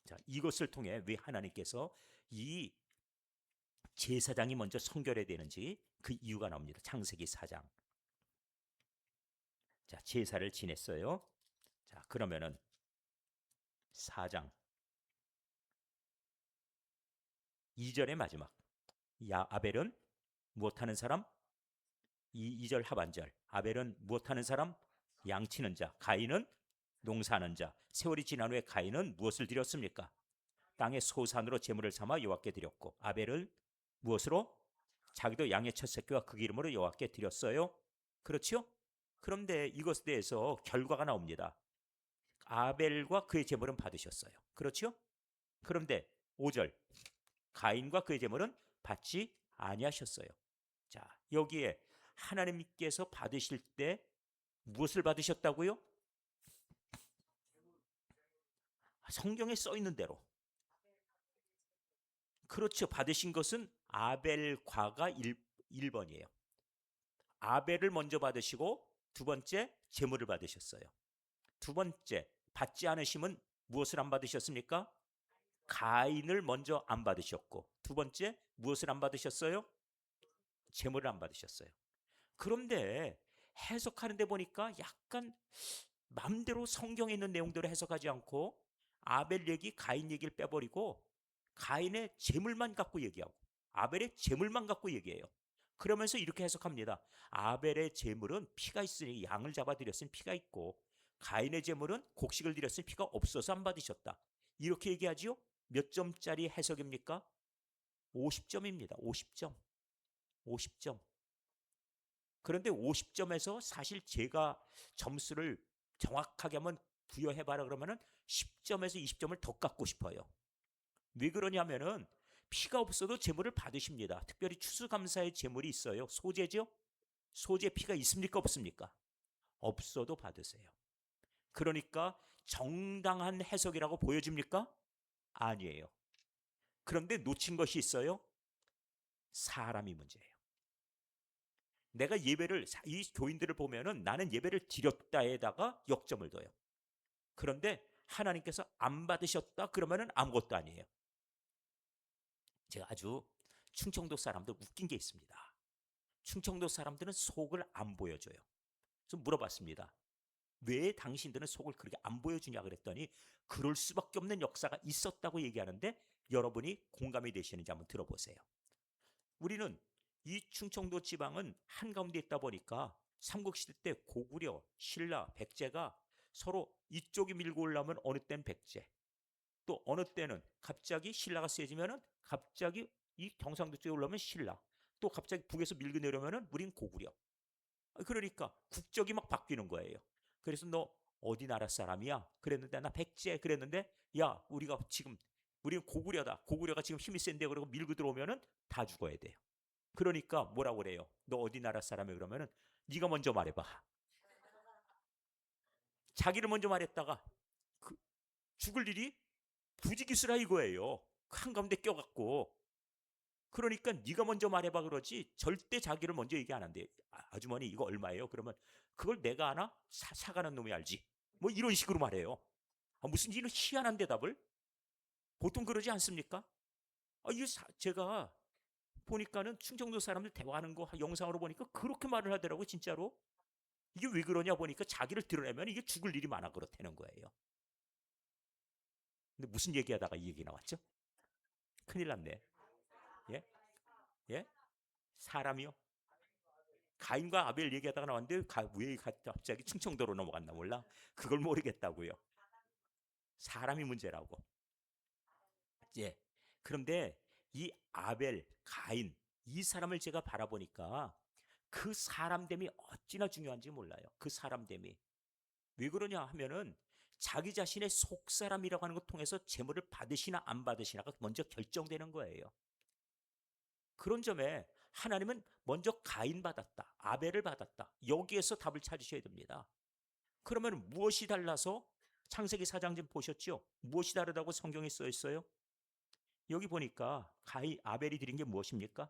자, 이것을 통해 왜 하나님께서 이 제사장이 먼저 성결해야 되는지 그 이유가 나옵니다. 창세기 4장. 자, 제사를 지냈어요. 자, 그러면은 4장 2절의 마지막. 아벨은 무엇하는 사람? 2절 하반절. 아벨은 무엇하는 사람? 양치는 자. 가인은 농사하는 자. 세월이 지난 후에 가인은 무엇을 드렸습니까? 땅의 소산으로 제물을 삼아 여호와께 드렸고 아벨은 무엇으로? 자기도 양의 첫 새끼와 그 기름으로 여호와께 드렸어요. 그렇죠? 그런데 이것에 대해서 결과가 나옵니다. 아벨과 그의 제물은 받으셨어요. 그렇죠? 그런데 5절 가인과 그의 제물은 받지 아니하셨어요. 자, 여기에 하나님께서 받으실 때 무엇을 받으셨다고요? 성경에 써 있는 대로. 그렇죠. 받으신 것은 아벨과가 1번이에요. 아벨을 먼저 받으시고 두 번째 제물을 받으셨어요. 두 번째 받지 않으시면 무엇을 안 받으셨습니까? 가인을 먼저 안 받으셨고, 두 번째 무엇을 안 받으셨어요? 제물을 안 받으셨어요. 그런데 해석하는 데 보니까 약간 마음대로 성경에 있는 내용대로 해석하지 않고 아벨 얘기, 가인 얘기를 빼버리고 가인의 제물만 갖고 얘기하고 아벨의 제물만 갖고 얘기해요. 그러면서 이렇게 해석합니다. 아벨의 제물은 피가 있으니 양을 잡아드렸으니 피가 있고 가인의 제물은 곡식을 드렸으니 피가 없어서 안 받으셨다. 이렇게 얘기하지요? 몇 점짜리 해석입니까? 50점입니다. 50점. 50점. 그런데 50점에서 사실 제가 점수를 정확하게 한번 부여해봐라 그러면은 10점에서 20점을 더 깎고 싶어요. 왜 그러냐면은 피가 없어도 제물을 받으십니다. 특별히 추수감사의 제물이 있어요. 소제죠? 소제 피가 있습니까? 없습니까? 없어도 받으세요. 그러니까 정당한 해석이라고 보여집니까? 아니에요. 그런데 놓친 것이 있어요. 사람이 문제예요. 내가 예배를 이 교인들을 보면은 나는 예배를 드렸다에다가 역점을 둬요. 그런데 하나님께서 안 받으셨다 그러면은 아무것도 아니에요. 제가 아주 충청도 사람들 웃긴 게 있습니다. 충청도 사람들은 속을 안 보여줘요. 그래서 물어봤습니다. 왜 당신들은 속을 그렇게 안 보여주냐 그랬더니 그럴 수밖에 없는 역사가 있었다고 얘기하는데 여러분이 공감이 되시는지 한번 들어보세요. 우리는 이 충청도 지방은 한가운데 있다 보니까 삼국시대 때 고구려, 신라, 백제가 서로 이쪽이 밀고 올라오면 어느 때는 백제, 또 어느 때는 갑자기 신라가 세지면은 갑자기 이 경상도 쪽에 올라오면 신라, 또 갑자기 북에서 밀고 내려오면은 우린 고구려. 그러니까 국적이 막 바뀌는 거예요. 그래서 너 어디 나라 사람이야? 그랬는데 나 백제 그랬는데 야 우리가 지금 우리는 고구려다. 고구려가 지금 힘이 센데 그러고 밀고 들어오면은 다 죽어야 돼요. 그러니까 뭐라고 그래요? 너 어디 나라 사람이야? 그러면은 네가 먼저 말해봐. 자기를 먼저 말했다가 그 죽을 일이 부지기수라 이거예요. 한가운데 껴갖고. 그러니까 네가 먼저 말해봐 그러지 절대 자기를 먼저 얘기 안 한대. 아주머니 이거 얼마예요? 그러면 그걸 내가 아나? 사가는 놈이 알지. 뭐 이런 식으로 말해요. 무슨 이런 희한한 대답을? 보통 그러지 않습니까? 이게 제가 보니까는 충청도 사람들 대화하는 거 영상으로 보니까 그렇게 말을 하더라고 진짜로. 이게 왜 그러냐 보니까 자기를 드러내면 이게 죽을 일이 많아 그렇다는 거예요. 근데 무슨 얘기하다가 이 얘기 나왔죠? 큰일 났네. 예? 예? 사람이요? 가인과 아벨 얘기하다가 나왔는데 왜 갑자기 충청도로 넘어갔나 몰라. 그걸 모르겠다고요. 사람이 문제라고. 예. 그런데 이 아벨, 가인 이 사람을 제가 바라보니까 그 사람됨이 어찌나 중요한지 몰라요. 그 사람됨이. 왜 그러냐 하면은 자기 자신의 속사람이라고 하는 것 통해서 재물을 받으시나 안 받으시나가 먼저 결정되는 거예요. 그런 점에 하나님은 먼저 가인 받았다. 아벨을 받았다. 여기에서 답을 찾으셔야 됩니다. 그러면 무엇이 달라서 창세기 4장 좀 보셨죠? 무엇이 다르다고 성경에 써 있어요? 여기 보니까 아벨이 드린 게 무엇입니까?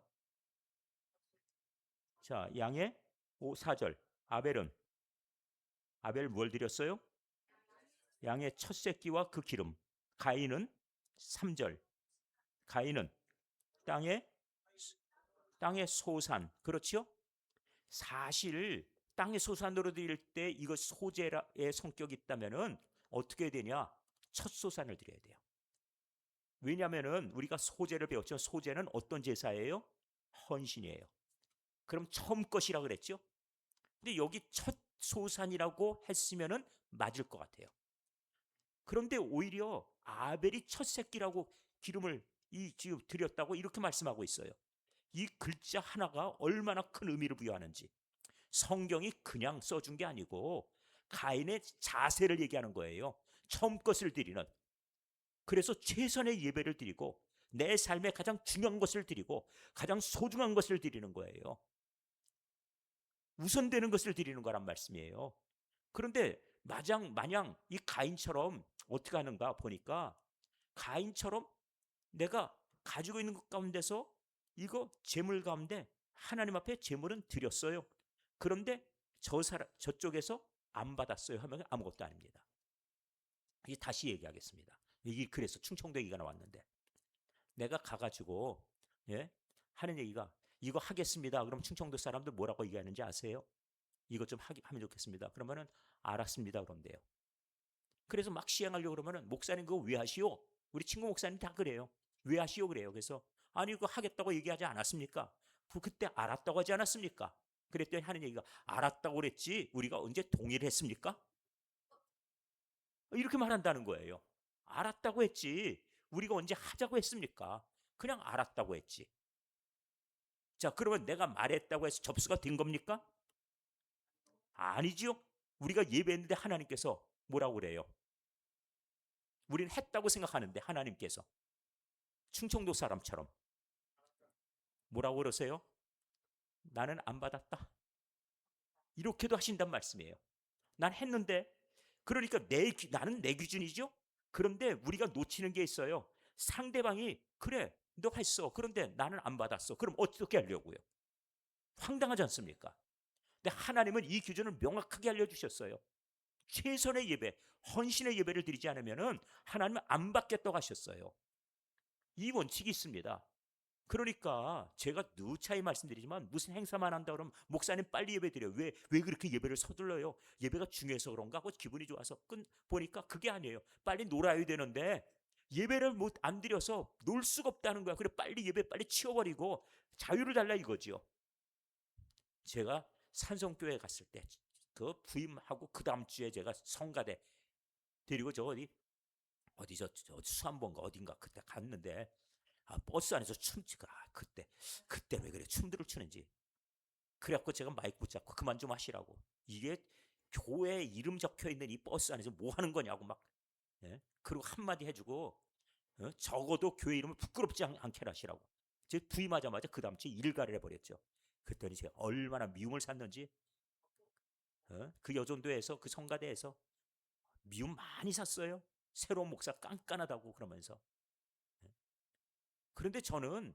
자, 양의 4절. 아벨 뭘 드렸어요? 양의 첫 새끼와 그 기름. 가인은 3절. 가인은 땅의 땅의 소산. 그렇죠? 사실 땅의 소산으로 드릴 때 이거 소재의 성격이 있다면은 어떻게 되냐? 첫 소산을 드려야 돼요. 왜냐면은 우리가 소재를 배웠죠. 소재는 어떤 제사예요? 헌신이에요. 그럼 처음 것이라 그랬죠? 근데 여기 첫 소산이라고 했으면은 맞을 것 같아요. 그런데 오히려 아벨이 첫 새끼라고 기름을 지금 드렸다고 이렇게 말씀하고 있어요. 이 글자 하나가 얼마나 큰 의미를 부여하는지. 성경이 그냥 써준 게 아니고 가인의 자세를 얘기하는 거예요. 처음 것을 드리는. 그래서 최선의 예배를 드리고 내 삶에 가장 중요한 것을 드리고 가장 소중한 것을 드리는 거예요. 우선되는 것을 드리는 거란 말씀이에요. 그런데 마냥 이 가인처럼 어떻게 하는가 보니까 가인처럼 내가 가지고 있는 것 가운데서 이거 재물 가운데 하나님 앞에 재물은 드렸어요. 그런데 저쪽에서 안 받았어요 하면 아무것도 아닙니다. 다시 얘기하겠습니다. 이게 그래서 충청도 얘기가 나왔는데 내가 가가지고 예? 하는 얘기가 이거 하겠습니다. 그럼 충청도 사람들 뭐라고 얘기하는지 아세요? 이것 좀 하면 좋겠습니다. 그러면은 알았습니다. 그런대요. 그래서 막 시행하려고 그러면은 목사님 그거 왜 하시오? 우리 친구 목사님 다 그래요. 왜 하시오? 그래요. 그래서 아니 그거 하겠다고 얘기하지 않았습니까? 그때 알았다고 하지 않았습니까? 그랬더니 하는 얘기가 알았다고 그랬지 우리가 언제 동의를 했습니까? 이렇게 말한다는 거예요. 알았다고 했지 우리가 언제 하자고 했습니까? 그냥 알았다고 했지. 자, 그러면 내가 말했다고 해서 접수가 된 겁니까? 아니지요. 우리가 예배했는데 하나님께서 뭐라고 그래요? 우리는 했다고 생각하는데 하나님께서 충청도 사람처럼 뭐라고 그러세요? 나는 안 받았다. 이렇게도 하신단 말씀이에요. 난 했는데 그러니까 나는 내 기준이죠. 그런데 우리가 놓치는 게 있어요. 상대방이 그래 너 했어. 그런데 나는 안 받았어. 그럼 어떻게 하려고요? 황당하지 않습니까? 근데 하나님은 이 기준을 명확하게 알려주셨어요. 최선의 예배, 헌신의 예배를 드리지 않으면 하나님은 안 받겠다고 하셨어요. 이 원칙이 있습니다. 그러니까 제가 누차히 말씀드리지만 무슨 행사만 한다 그러면 목사님 빨리 예배 드려요. 왜 그렇게 예배를 서둘러요? 예배가 중요해서 그런가? 하고 기분이 좋아서 보니까 그게 아니에요. 빨리 놀아야 되는데 예배를 못 안 드려서 놀 수가 없다는 거야. 그래 빨리 예배 빨리 치워버리고 자유를 달라 이거지요. 제가 산성교회 갔을 때 그 부임하고 그 다음 주에 제가 성가대 데리고 저 어디 저 수안본가 어딘가 그때 갔는데 버스 안에서 춤추고 그때 왜 그래 춤들을 추는지 그래갖고 제가 마이크 붙잡고 그만 좀 하시라고 이게 교회 이름 적혀 있는 이 버스 안에서 뭐 하는 거냐고 막 예? 그리고 한마디 해주고 적어도 교회 이름을 부끄럽지 않게 하시라고 제 부임하자마자 그 다음 주에 일가를 해버렸죠. 그랬더니 제가 얼마나 미움을 샀는지 그 여전도에서 그 성가대에서 미움 많이 샀어요. 새로운 목사 깐깐하다고 그러면서 그런데 저는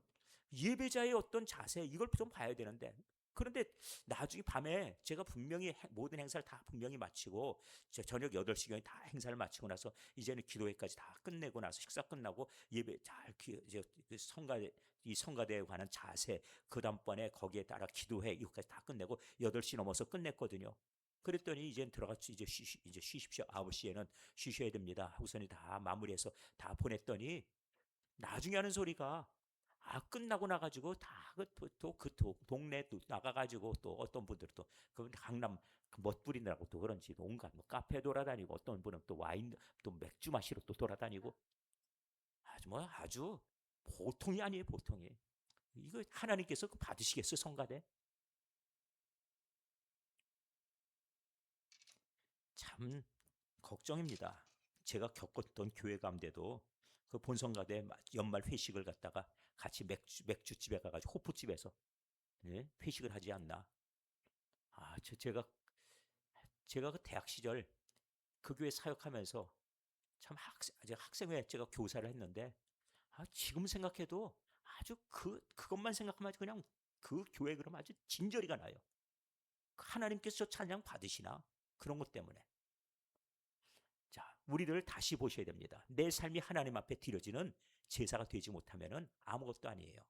예배자의 어떤 자세 이걸 좀 봐야 되는데 그런데 나중에 밤에 제가 분명히 모든 행사를 다 분명히 마치고 저녁 8시경에 다 행사를 마치고 나서 이제는 기도회까지 다 끝내고 나서 식사 끝나고 예배 잘 이제 성가대 이 성가대에 관한 자세 그 다음번에 거기에 따라 기도회 이것까지 다 끝내고 8시 넘어서 끝냈거든요. 그랬더니 이제 들어가서 이제 쉬십시오. 9시에는 쉬셔야 됩니다. 하고서는 다 마무리해서 다 보냈더니 나중에 하는 소리가 끝나고 나가지고 다그 동네 또 나가가지고 또 어떤 분들은 또그 강남 그 멋부리느라고 또 그런지 온갖 뭐 카페 돌아다니고 어떤 분은 또 와인 또 맥주 마시러 또 돌아다니고 아주 보통이 아니에요 보통이 이거 하나님께서 받으시겠어요 성가대 참 걱정입니다. 제가 겪었던 교회 가운데도 그 본성가대 연말 회식을 갖다가 같이 맥주집에 가가지고 호프집에서 예? 회식을 하지 않나. 제가 그 대학 시절 그 교회 사역하면서 참 학생회 제가 교사를 했는데 지금 생각해도 아주 그것만 생각하면 아주 그냥 그 교회 그럼 아주 진저리가 나요. 하나님께서 저 찬양 받으시나 그런 것 때문에. 자, 우리를 다시 보셔야 됩니다. 내 삶이 하나님 앞에 드려지는 제사가 되지 못하면 아무것도 아니에요.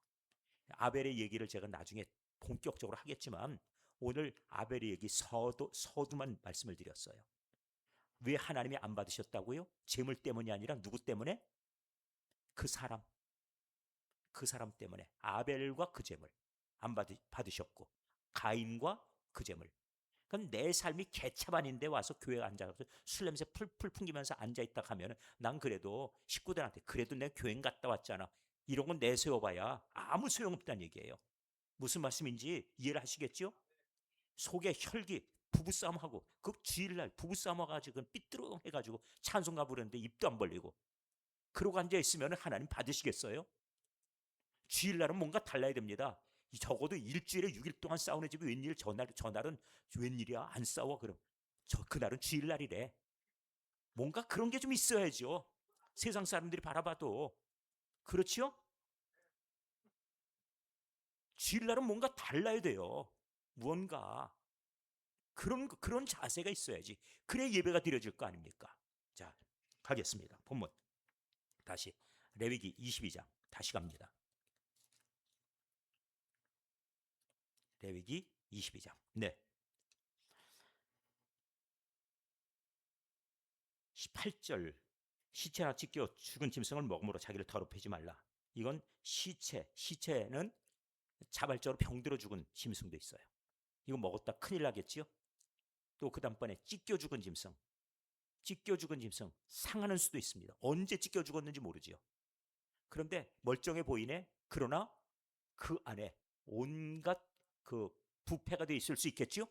아벨의 얘기를 제가 나중에 본격적으로 하겠지만 오늘 아벨의 얘기 서두만 말씀을 드렸어요. 왜 하나님이 안 받으셨다고요? 재물 때문이 아니라 누구 때문에? 그 사람, 그 사람 때문에 아벨과 그 재물 안 받으셨고 가인과 그 재물 그럼 내 삶이 개차반인데 와서 교회에 앉아서 술 냄새 풀풀 풍기면서 앉아있다 하면 난 그래도 식구들한테 그래도 내 교회 갔다 왔잖아. 이런 건 내세워봐야 아무 소용없다는 얘기예요. 무슨 말씀인지 이해를 하시겠죠? 속에 혈기 부부싸움하고 그 주일날 부부싸움 와가지고 삐뚤어 해가지고 찬송가 부르는데 입도 안 벌리고 그러고 앉아있으면 하나님 받으시겠어요? 주일날은 뭔가 달라야 됩니다. 적어도 일주일에 6일 동안 싸우는 집이 웬일 저날은 웬일이야 안 싸워 그럼 그날은 주일날이래. 뭔가 그런 게 좀 있어야죠. 세상 사람들이 바라봐도 그렇지요? 주일날은 뭔가 달라야 돼요. 무언가 그런 자세가 있어야지. 그래 예배가 드려질 거 아닙니까? 자 가겠습니다. 본문 다시 레위기 22장 다시 갑니다. 레위기 22장. 네. 18절 시체나 찢겨 죽은 짐승을 먹음으로 자기를 더럽히지 말라. 이건 시체는 자발적으로 병들어 죽은 짐승도 있어요. 이거 먹었다 큰일 나겠지요? 또 그 다음번에 찢겨 죽은 짐승 상하는 수도 있습니다. 언제 찢겨 죽었는지 모르지요. 그런데 멀쩡해 보이네. 그러나 그 안에 온갖 그 부패가 돼 있을 수 있겠지요?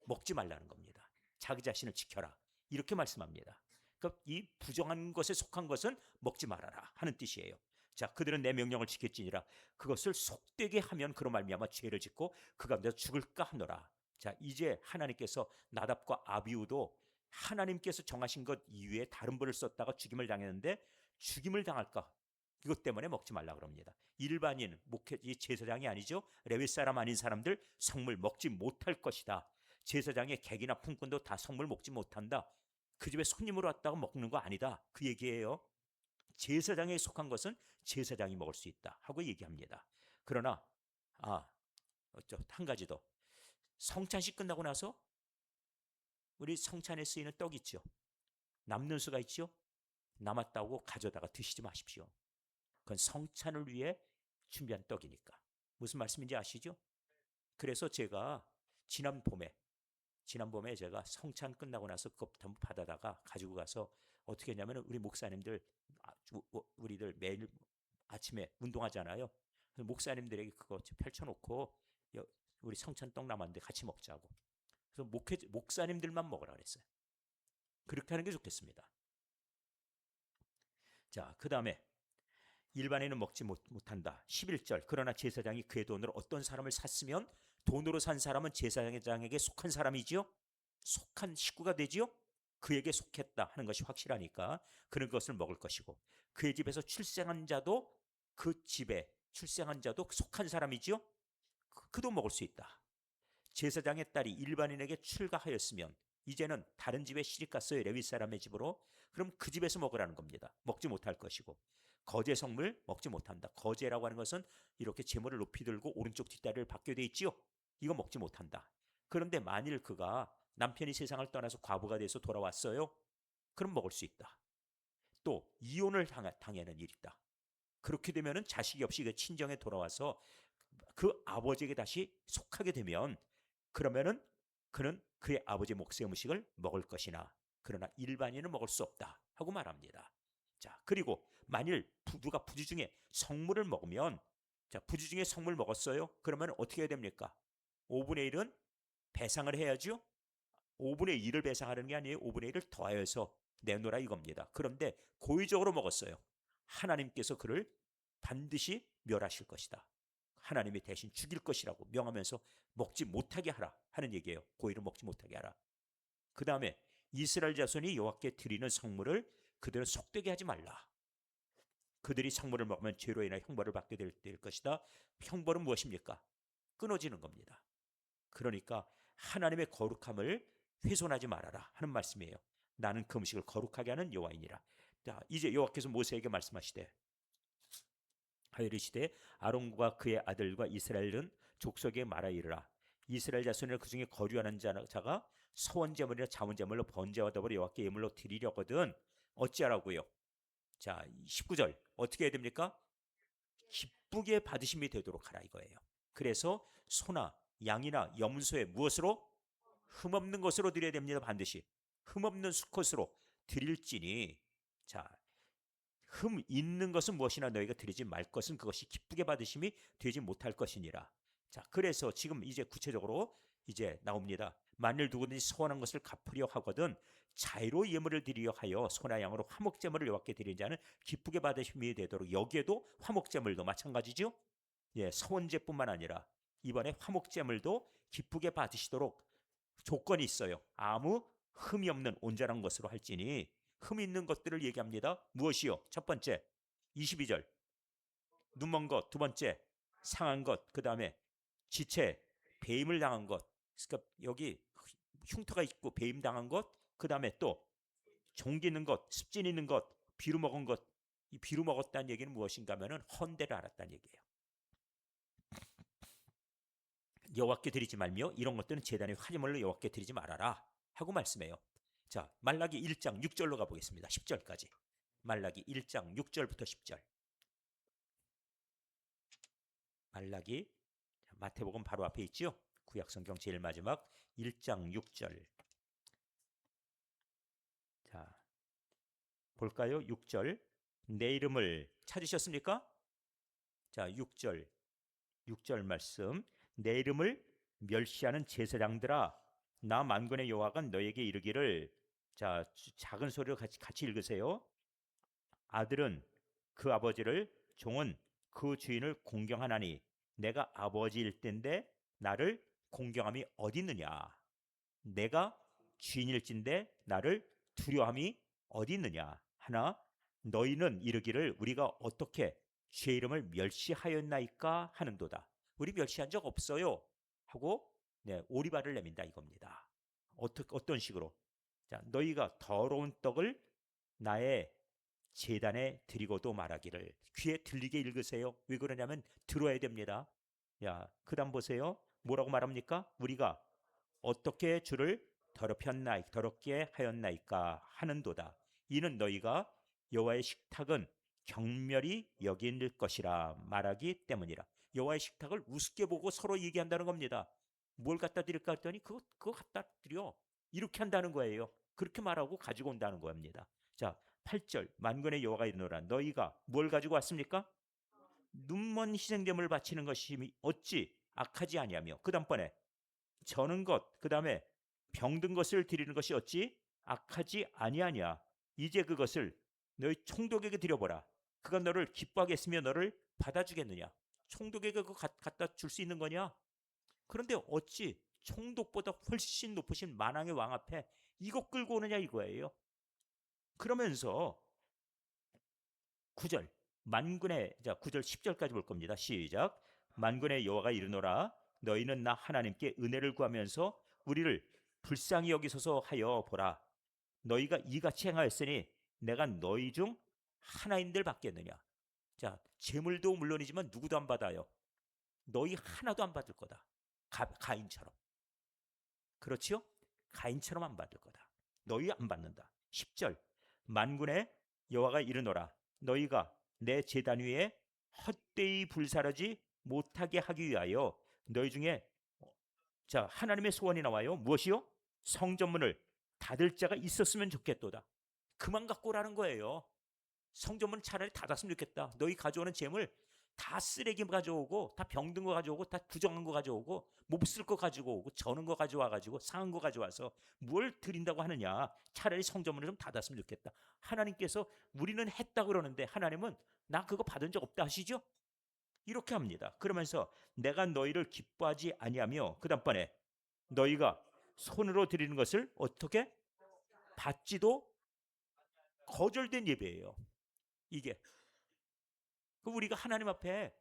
먹지 말라는 겁니다. 자기 자신을 지켜라. 이렇게 말씀합니다. 그러니까 이 부정한 것에 속한 것은 먹지 말아라 하는 뜻이에요. 자, 그들은 내 명령을 지켰지니라. 그것을 속되게 하면 그로 말미암아 죄를 짓고 그 가운데서 죽을까 하노라. 자, 이제 하나님께서 나답과 아비우도 하나님께서 정하신 것 이외에 다른 벌을 썼다가 죽임을 당했는데 죽임을 당할까? 이것 때문에 먹지 말라 그럽니다. 일반인, 목회, 제사장이 아니죠. 레위 사람 아닌 사람들 성물 먹지 못할 것이다. 제사장의 객이나 품꾼도 다 성물 먹지 못한다. 그 집에 손님으로 왔다고 먹는 거 아니다. 그 얘기예요. 제사장에 속한 것은 제사장이 먹을 수 있다 하고 얘기합니다. 그러나 한 가지 더. 성찬식 끝나고 나서 우리 성찬에 쓰이는 떡 있죠. 남는 수가 있죠. 남았다고 가져다가 드시지 마십시오. 그건 성찬을 위해 준비한 떡이니까. 무슨 말씀인지 아시죠? 그래서 제가 지난 봄에 제가 성찬 끝나고 나서 그것부터 받아다가 가지고 가서 어떻게 했냐면 우리 목사님들 우리들 매일 아침에 운동하잖아요. 목사님들에게 그거 펼쳐놓고 우리 성찬 떡 남았는데 같이 먹자고. 그래서 목사님들만 먹으라 그랬어요. 그렇게 하는 게 좋겠습니다. 자, 그 다음에 일반인은 먹지 못한다. 11절. 그러나 제사장이 그의 돈으로 어떤 사람을 샀으면 돈으로 산 사람은 제사장에게 속한 사람이지요. 속한 식구가 되지요. 그에게 속했다 하는 것이 확실하니까 그런 것을 먹을 것이고 그의 집에서 출생한 자도 그 집에 출생한 자도 속한 사람이지요. 그도 먹을 수 있다. 제사장의 딸이 일반인에게 출가하였으면 이제는 다른 집에 시집갔어요. 레위 사람의 집으로. 그럼 그 집에서 먹으라는 겁니다. 먹지 못할 것이고 거제 성물 먹지 못한다. 거제라고 하는 것은 이렇게 재물을 높이 들고 오른쪽 뒷다리를 받게 돼 있지요. 이거 먹지 못한다. 그런데 만일 그가 남편이 세상을 떠나서 과부가 돼서 돌아왔어요. 그럼 먹을 수 있다. 또 이혼을 당하는 일이 있다. 그렇게 되면은 자식이 없이 그 친정에 돌아와서 그 아버지에게 다시 속하게 되면 그러면은 그는 그의 아버지 목숨의 음식을 먹을 것이나 그러나 일반인은 먹을 수 없다 하고 말합니다. 자, 그리고 만일 누가 부지 중에 성물을 먹으면 자, 부지 중에 성물 먹었어요. 그러면 어떻게 해야 됩니까? 5분의 1은 배상을 해야죠. 5분의 1을 배상하는 게 아니에요. 5분의 1을 더하여서 내놓으라 이겁니다. 그런데 고의적으로 먹었어요. 하나님께서 그를 반드시 멸하실 것이다. 하나님이 대신 죽일 것이라고 명하면서 먹지 못하게 하라 하는 얘기예요. 고의로 먹지 못하게 하라. 그 다음에 이스라엘 자손이 여호와께 드리는 성물을 그들은 속되게 하지 말라. 그들이 성물을 먹으면 죄로 인해 형벌을 받게 될 것이다. 형벌은 무엇입니까? 끊어지는 겁니다. 그러니까 하나님의 거룩함을 훼손하지 말아라 하는 말씀이에요. 나는 그 음식을 거룩하게 하는 여호와이니라. 자, 이제 여호와께서 모세에게 말씀하시되 하여 이르시되 아론과 그의 아들과 이스라엘은 족속에 말하 이르라. 이스라엘 자손이나 그 중에 거류하는 자가 서원제물이나 자문제물로 번제와 더불어 여호와께 예물로 드리려거든 어찌하라고요? 자, 19절 어떻게 해야 됩니까? 기쁘게 받으심이 되도록 하라 이거예요. 그래서 소나 양이나 염소에 무엇으로? 흠없는 것으로 드려야 됩니다. 반드시 흠없는 수컷으로 드릴지니 자, 흠 있는 것은 무엇이나 너희가 드리지 말 것은 그것이 기쁘게 받으심이 되지 못할 것이니라. 자, 그래서 지금 이제 구체적으로 이제 나옵니다. 만일 누구든지 서원한 것을 갚으려 하거든 자유로 예물을 드리려 하여 소나 양으로 화목제물을 여호와께 드리는 자는 기쁘게 받으심이 되도록 여기에도 화목제물도 마찬가지죠. 예, 서원제뿐만 아니라 이번에 화목제물도 기쁘게 받으시도록 조건이 있어요. 아무 흠이 없는 온전한 것으로 할지니 흠 있는 것들을 얘기합니다. 무엇이요? 첫 번째 22절 눈먼 것, 두 번째 상한 것, 그 다음에 지체, 배임을 당한 것. 그러니까 여기 흉터가 있고 배임 당한 것, 그 다음에 또 종기 있는 것, 습진 있는 것, 비루 먹은 것 이 비루 먹었다는 얘기는 무엇인가 하면은 헌대를 알았다는 얘기예요. 여호와께 드리지 말며 이런 것들은 제단의 화제물로 여호와께 드리지 말아라 하고 말씀해요. 자, 말라기 1장 6절로 가보겠습니다. 10절까지. 말라기 1장 6절부터 10절. 말라기, 마태복음 바로 앞에 있죠. 구약성경 제일 마지막 1장 6절. 자, 볼까요? 6절. 내 이름을 찾으셨습니까? 자, 6절 말씀. 내 이름을 멸시하는 제사장들아, 나 만군의 여호와가 너에게 이르기를. 자, 작은 소리로 같이 읽으세요. 아들은 그 아버지를, 종은 그 주인을 공경하나니 내가 아버지일 텐데 나를 공경함이 어디 있느냐? 내가 주인일진데 나를 두려움이 어디 있느냐? 하나, 너희는 이르기를 우리가 어떻게 주의 이름을 멸시하였나이까 하는도다. 우리 멸시한 적 없어요 하고, 네, 오리발을 내민다 이겁니다. 어떤 식으로? 자, 너희가 더러운 떡을 나의 제단에 드리고도 말하기를. 귀에 들리게 읽으세요. 왜 그러냐면 들어야 됩니다. 야, 그다음 보세요. 뭐라고 말합니까? 우리가 어떻게 주를 더럽게 하였나이까 하는도다. 이는 너희가 여호와의 식탁은 경멸히 여길 것이라 말하기 때문이라. 여호와의 식탁을 우습게 보고 서로 얘기한다는 겁니다. 뭘 갖다 드릴까 했더니 그거 갖다 드려. 이렇게 한다는 거예요. 그렇게 말하고 가지고 온다는 겁니다. 자, 8절. 만군의 여호와가 이르노라. 너희가 뭘 가지고 왔습니까? 눈먼 희생제물 바치는 것이 어찌 악하지 아니하며. 그다음번에 저는 것, 그다음에 병든 것을 드리는 것이 어찌 악하지 아니하냐. 이제 그것을 너희 총독에게 드려보라. 그가 너를 기뻐하게 했으며 너를 받아주겠느냐. 총독에게 그거 갖다 줄 수 있는 거냐? 그런데 어찌 총독보다 훨씬 높으신 만왕의 왕 앞에 이거 끌고 오느냐 이거예요. 그러면서 9절 만군의, 자 9절 10절까지 볼 겁니다. 시작. 만군의 여호와가 이르노라. 너희는 나 하나님께 은혜를 구하면서 우리를 불쌍히 여기소서 하여 보라. 너희가 이같이 행하였으니 내가 너희 중 하나인들 받겠느냐. 자, 재물도 물론이지만 누구도 안 받아요. 너희 하나도 안 받을 거다. 가인처럼. 그렇지요? 가인처럼 안 받을 거다. 너희 안 받는다. 10절 만군의 여호와가 이르노라. 너희가 내 제단 위에 헛되이 불사르지 못하게 하기 위하여 너희 중에, 자, 하나님의 소원이 나와요. 무엇이요? 성전문을 닫을 자가 있었으면 좋겠도다. 그만 갖고 오라는 거예요. 성전문 차라리 닫았으면 좋겠다. 너희 가져오는 재물 다 쓰레기 가져오고, 다 병든 거 가져오고, 다 부정한 거 가져오고, 못 쓸 거 가지고 오고, 저는 거 가져와가지고 상한 거 가져와서 뭘 드린다고 하느냐. 차라리 성전문을 좀 닫았으면 좋겠다. 하나님께서 우리는 했다 그러는데 하나님은 나 그거 받은 적 없다 하시죠? 이렇게 합니다. 그러면서 내가 너희를 기뻐하지 아니하며, 그 다음번에 너희가 손으로 드리는 것을 어떻게 받지도, 거절된 예배예요. 이게 우리가 하나님 앞에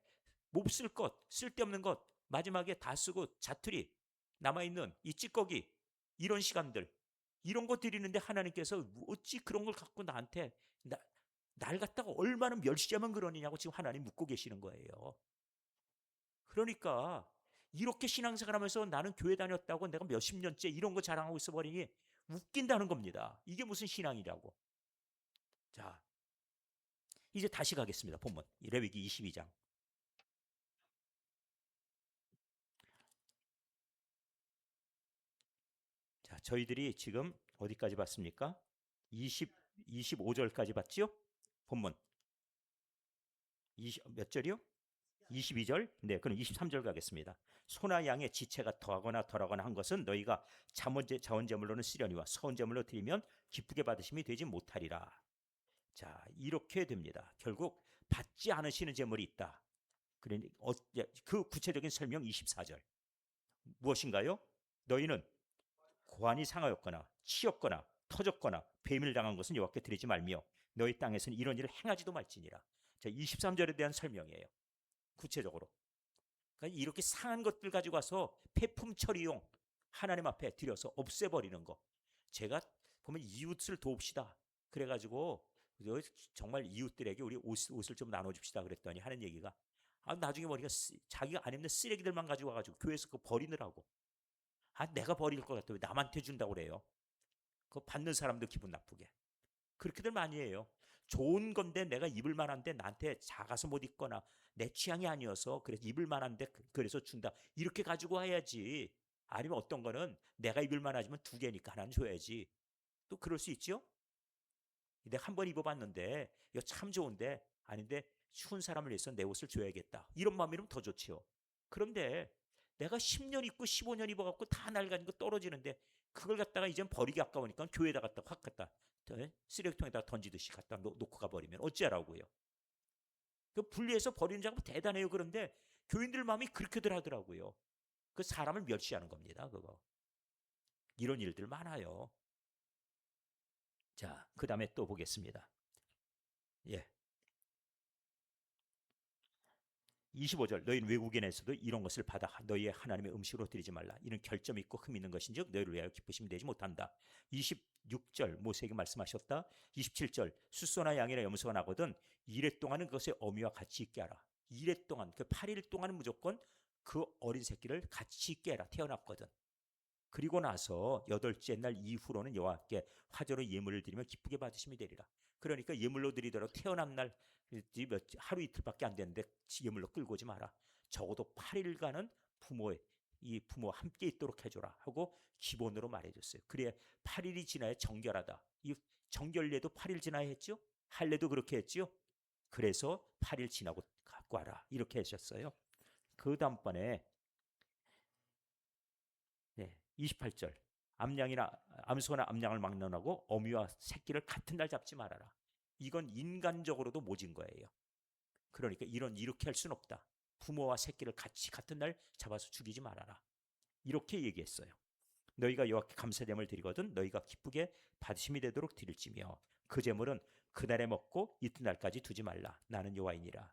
몹쓸 것, 쓸데없는 것 마지막에 다 쓰고 자투리 남아있는 이 찌꺼기, 이런 시간들, 이런 거 드리는데 하나님께서 어찌 그런 걸 갖고 나한테 날 갖다가 얼마나 멸시하면 그러느냐고 지금 하나님 묻고 계시는 거예요. 그러니까 이렇게 신앙생활하면서 나는 교회 다녔다고 내가 몇십 년째 이런 거 자랑하고 있어 버리니 웃긴다는 겁니다. 이게 무슨 신앙이라고. 자, 이제 다시 가겠습니다. 본문 레위기 22장. 자, 저희들이 지금 어디까지 봤습니까? 25절까지 봤죠? 본문 몇 절이요? 22절? 네, 그럼 23절 가겠습니다. 소나 양의 지체가 더하거나 덜하거나 한 것은 너희가 자원제물로는 쓰려니와 서원제물로 드리면 기쁘게 받으심이 되지 못하리라. 자, 이렇게 됩니다. 결국 받지 않으시는 제물이 있다. 그러니 그 구체적인 설명 24절. 무엇인가요? 너희는 고환이 상하였거나 치였거나 터졌거나 배임을 당한 것은 여호와께 드리지 말며 너희 땅에서는 이런 일을 행하지도 말지니라. 자, 23절에 대한 설명이에요. 구체적으로. 그러니까 이렇게 상한 것들 가지고 와서 폐품 처리용 하나님 앞에 들여서 없애버리는 거. 제가 보면 이웃을 돕시다. 그래가지고 정말 이웃들에게 우리 옷을 좀 나눠줍시다 그랬더니 하는 얘기가, 나중에 보니까 자기가 안 입는 쓰레기들만 가지고 와가지고 교회에서 그거 버리느라고. 내가 버릴 것 같아. 왜 남한테 준다고 그래요? 그거 받는 사람도 기분 나쁘게. 그렇게들 많이 해요. 좋은 건데 내가 입을 만한데 나한테 작아서 못 입거나 내 취향이 아니어서 그래서 입을 만한데 그래서 준다. 이렇게 가지고 와야지. 아니면 어떤 거는 내가 입을 만하지만 두 개니까 하나는 줘야지. 또 그럴 수 있죠? 내가 한 번 입어봤는데 이거 참 좋은데 아닌데 추운 사람을 위해서 내 옷을 줘야겠다. 이런 마음이면 더 좋지요. 그런데 내가 10년 입고 15년 입어갖고 다 낡아진 거 떨어지는데 그걸 갖다가 이젠 버리기 아까우니까 교회에다 갖다 확 갖다 쓰레기통에다 던지듯이 갖다 놓고 가버리면 어찌하라고요. 그 분리해서 버리는 작업 대단해요. 그런데 교인들 마음이 그렇게들 하더라고요. 그 사람을 멸시하는 겁니다. 그거. 이런 일들 많아요. 자, 그 다음에 또 보겠습니다. 예. 25절 너희는 외국인에서도 이런 것을 받아 너희의 하나님의 음식으로 드리지 말라. 이는 결점 있고 흠 있는 것인즉 너희를 위하여 기쁘심이 되지 못한다. 26절 모세에게 말씀하셨다. 27절 숫소나 양이나 염소가 나거든 이래 동안은 그것의 어미와 같이 있게 하라. 이래 동안 그 8일 동안은 무조건 그 어린 새끼를 같이 있게 해라. 태어났거든. 그리고 나서 여덟째 날 이후로는 여호와께 화제로 예물을 드리며 기쁘게 받으심이 되리라. 그러니까 예물로 드리더라도 태어난 날 하루 이틀밖에 안 되는데 예물로 끌고 오지 마라. 적어도 8일간은 부모와 함께 있도록 해줘라 하고 기본으로 말해줬어요. 그래 8일이 지나야 정결하다. 이 정결례도 8일 지나야 했죠. 할례도 그렇게 했죠. 그래서 8일 지나고 갖고 와라 이렇게 하셨어요. 그 다음번에 네, 28절. 암소나 암양을 막론하고 어미와 새끼를 같은 날 잡지 말아라. 이건 인간적으로도 모진 거예요. 그러니까 이렇게 할 수는 없다. 부모와 새끼를 같이 같은 날 잡아서 죽이지 말아라. 이렇게 얘기했어요. 너희가 여호와께 감사제물을 드리거든 너희가 기쁘게 받으심이 되도록 드릴지며 그 제물은 그날에 먹고 이튿날까지 두지 말라. 나는 여호와이니라.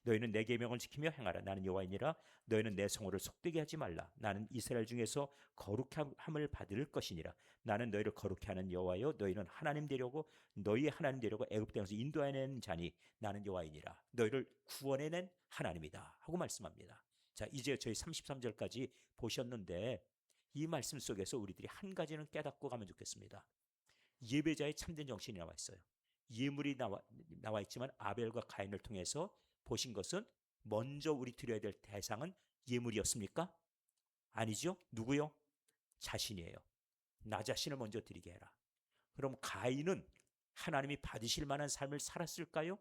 너희는 내 계명을 지키며 행하라. 나는 여호와이니라. 너희는 내 성호를 속되게 하지 말라. 나는 이스라엘 중에서 거룩함을 받을 것이니라. 나는 너희를 거룩히 하는 여호와요 너희는 하나님 되려고 너희의 하나님 되려고 애굽 땅에서 인도해낸 자니 나는 여호와이니라. 너희를 구원해낸 하나님이다 하고 말씀합니다. 자, 이제 저희 33절까지 보셨는데 이 말씀 속에서 우리들이 한 가지는 깨닫고 가면 좋겠습니다. 예배자의 참된 정신이 나와 있어요. 예물이 나와 있지만 아벨과 가인을 통해서 보신 것은 먼저 우리 드려야 될 대상은 예물이었습니까? 아니죠. 누구요? 자신이에요. 나 자신을 먼저 드리게 해라. 그럼 가인은 하나님이 받으실 만한 삶을 살았을까요?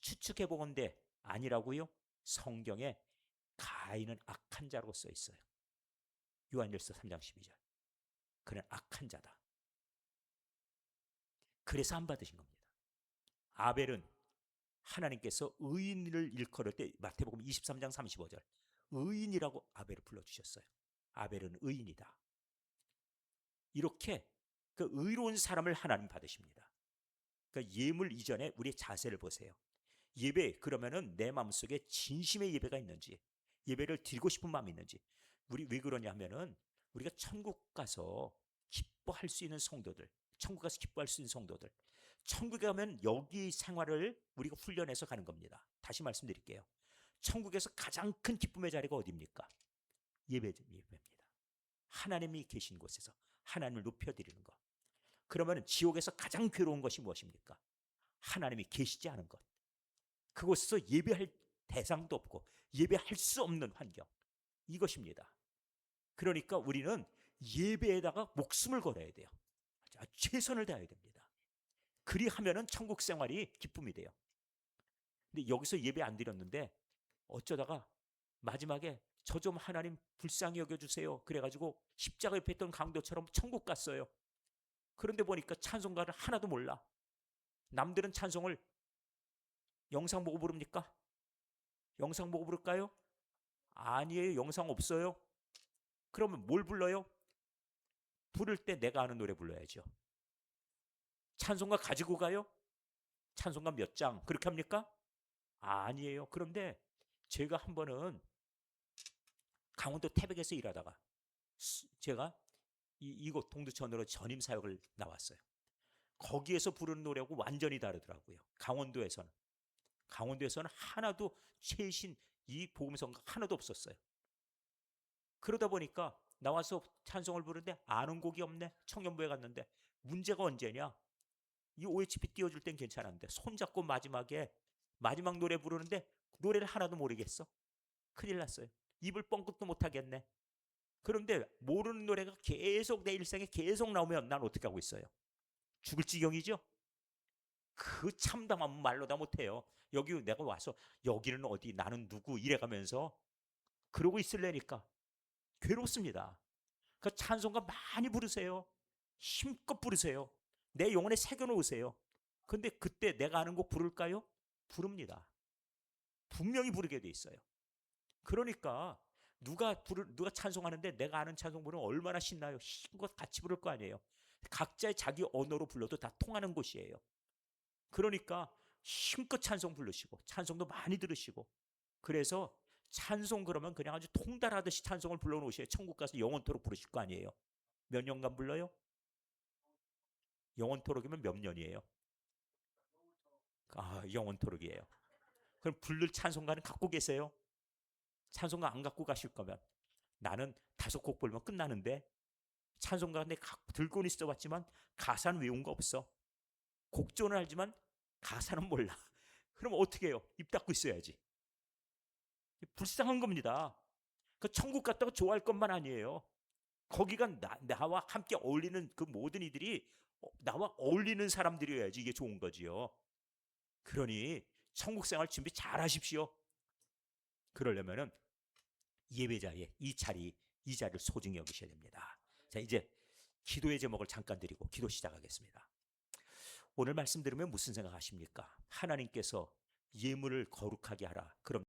추측해 보건대 아니라고요? 성경에 가인은 악한 자라고 써 있어요. 요한일서 3장 12절. 그는 악한 자다. 그래서 안 받으신 겁니다. 아벨은 하나님께서 의인을 일컬을 때 마태복음 23장 35절 의인이라고 아벨을 불러주셨어요. 아벨은 의인이다. 이렇게 그 의로운 사람을 하나님 받으십니다. 그러니까 예물 이전에 우리의 자세를 보세요. 예배 그러면은 내 마음속에 진심의 예배가 있는지 예배를 드리고 싶은 마음이 있는지 우리 왜 그러냐 하면은 우리가 천국 가서 기뻐할 수 있는 성도들 천국 가서 기뻐할 수 있는 성도들 천국에 가면 여기 생활을 우리가 훈련해서 가는 겁니다. 다시 말씀드릴게요. 천국에서 가장 큰 기쁨의 자리가 어디입니까? 예배입니다. 하나님이 계신 곳에서 하나님을 높여드리는 것. 그러면 지옥에서 가장 괴로운 것이 무엇입니까? 하나님이 계시지 않은 것. 그곳에서 예배할 대상도 없고 예배할 수 없는 환경. 이것입니다. 그러니까 우리는 예배에다가 목숨을 걸어야 돼요. 최선을 다해야 됩니다. 그리하면은 천국 생활이 기쁨이 돼요. 근데 여기서 예배 안 드렸는데 어쩌다가 마지막에 저 좀 하나님 불쌍히 여겨주세요. 그래가지고 십자가 옆에 있던 강도처럼 천국 갔어요. 그런데 보니까 찬송가를 하나도 몰라. 남들은 찬송을 영상 보고 부릅니까? 영상 보고 부를까요? 아니에요. 영상 없어요. 그러면 뭘 불러요? 부를 때 내가 아는 노래 불러야죠. 찬송가 가지고 가요? 찬송가 몇 장 그렇게 합니까? 아니에요. 그런데 제가 한 번은 강원도 태백에서 일하다가 제가 이곳 동두천으로 전임 사역을 나왔어요. 거기에서 부르는 노래하고 완전히 다르더라고요. 강원도에서는 하나도 최신 이 복음성가 하나도 없었어요. 그러다 보니까 나와서 찬송을 부르는데 아는 곡이 없네. 청년부에 갔는데 문제가 언제냐? 이 OHP 띄워줄 땐 괜찮았는데 손잡고 마지막 노래 부르는데 노래를 하나도 모르겠어. 큰일 났어요. 입을 뻥끗도 못하겠네. 그런데 모르는 노래가 계속 내 일상에 계속 나오면 난 어떻게 하고 있어요? 죽을 지경이죠. 그 참담함은 말로 다 못해요. 여기 내가 와서 여기는 어디 나는 누구 이래가면서 그러고 있을래니까 괴롭습니다. 그 찬송가 많이 부르세요. 힘껏 부르세요. 내 영혼에 새겨놓으세요. 근데 그때 내가 아는 곡 부를까요? 부릅니다. 분명히 부르게 돼 있어요. 그러니까 누가 찬송하는데 내가 아는 찬송 부르면 얼마나 신나요. 힘껏 같이 부를 거 아니에요. 각자의 자기 언어로 불러도 다 통하는 곳이에요. 그러니까 힘껏 찬송 부르시고 찬송도 많이 들으시고 그래서 찬송 그러면 그냥 아주 통달하듯이 찬송을 불러놓으셔야 천국 가서 영원토록 부르실 거 아니에요. 몇 년간 불러요? 영원토록이면 몇 년이에요? 영원토록이에요. 그럼 부를 찬송가는 갖고 계세요? 찬송가 안 갖고 가실 거면 나는 5곡 불면 끝나는데 찬송가 내 들고는 있어봤지만 가사는 외운 거 없어. 곡조는 알지만 가사는 몰라. 그럼 어떻게 해요? 입 닫고 있어야지. 불쌍한 겁니다. 그 천국 갔다가 좋아할 것만 아니에요. 거기가 나와 함께 어울리는 그 모든 이들이 나와 어울리는 사람들이어야지 이게 좋은 거지요. 그러니 천국 생활 준비 잘 하십시오. 그러려면은 예배자의 이 자리를 소중히 여기셔야 됩니다. 자, 이제 기도의 제목을 잠깐 드리고 기도 시작하겠습니다. 오늘 말씀 들으면 무슨 생각하십니까? 하나님께서 예물을 거룩하게 하라. 그럼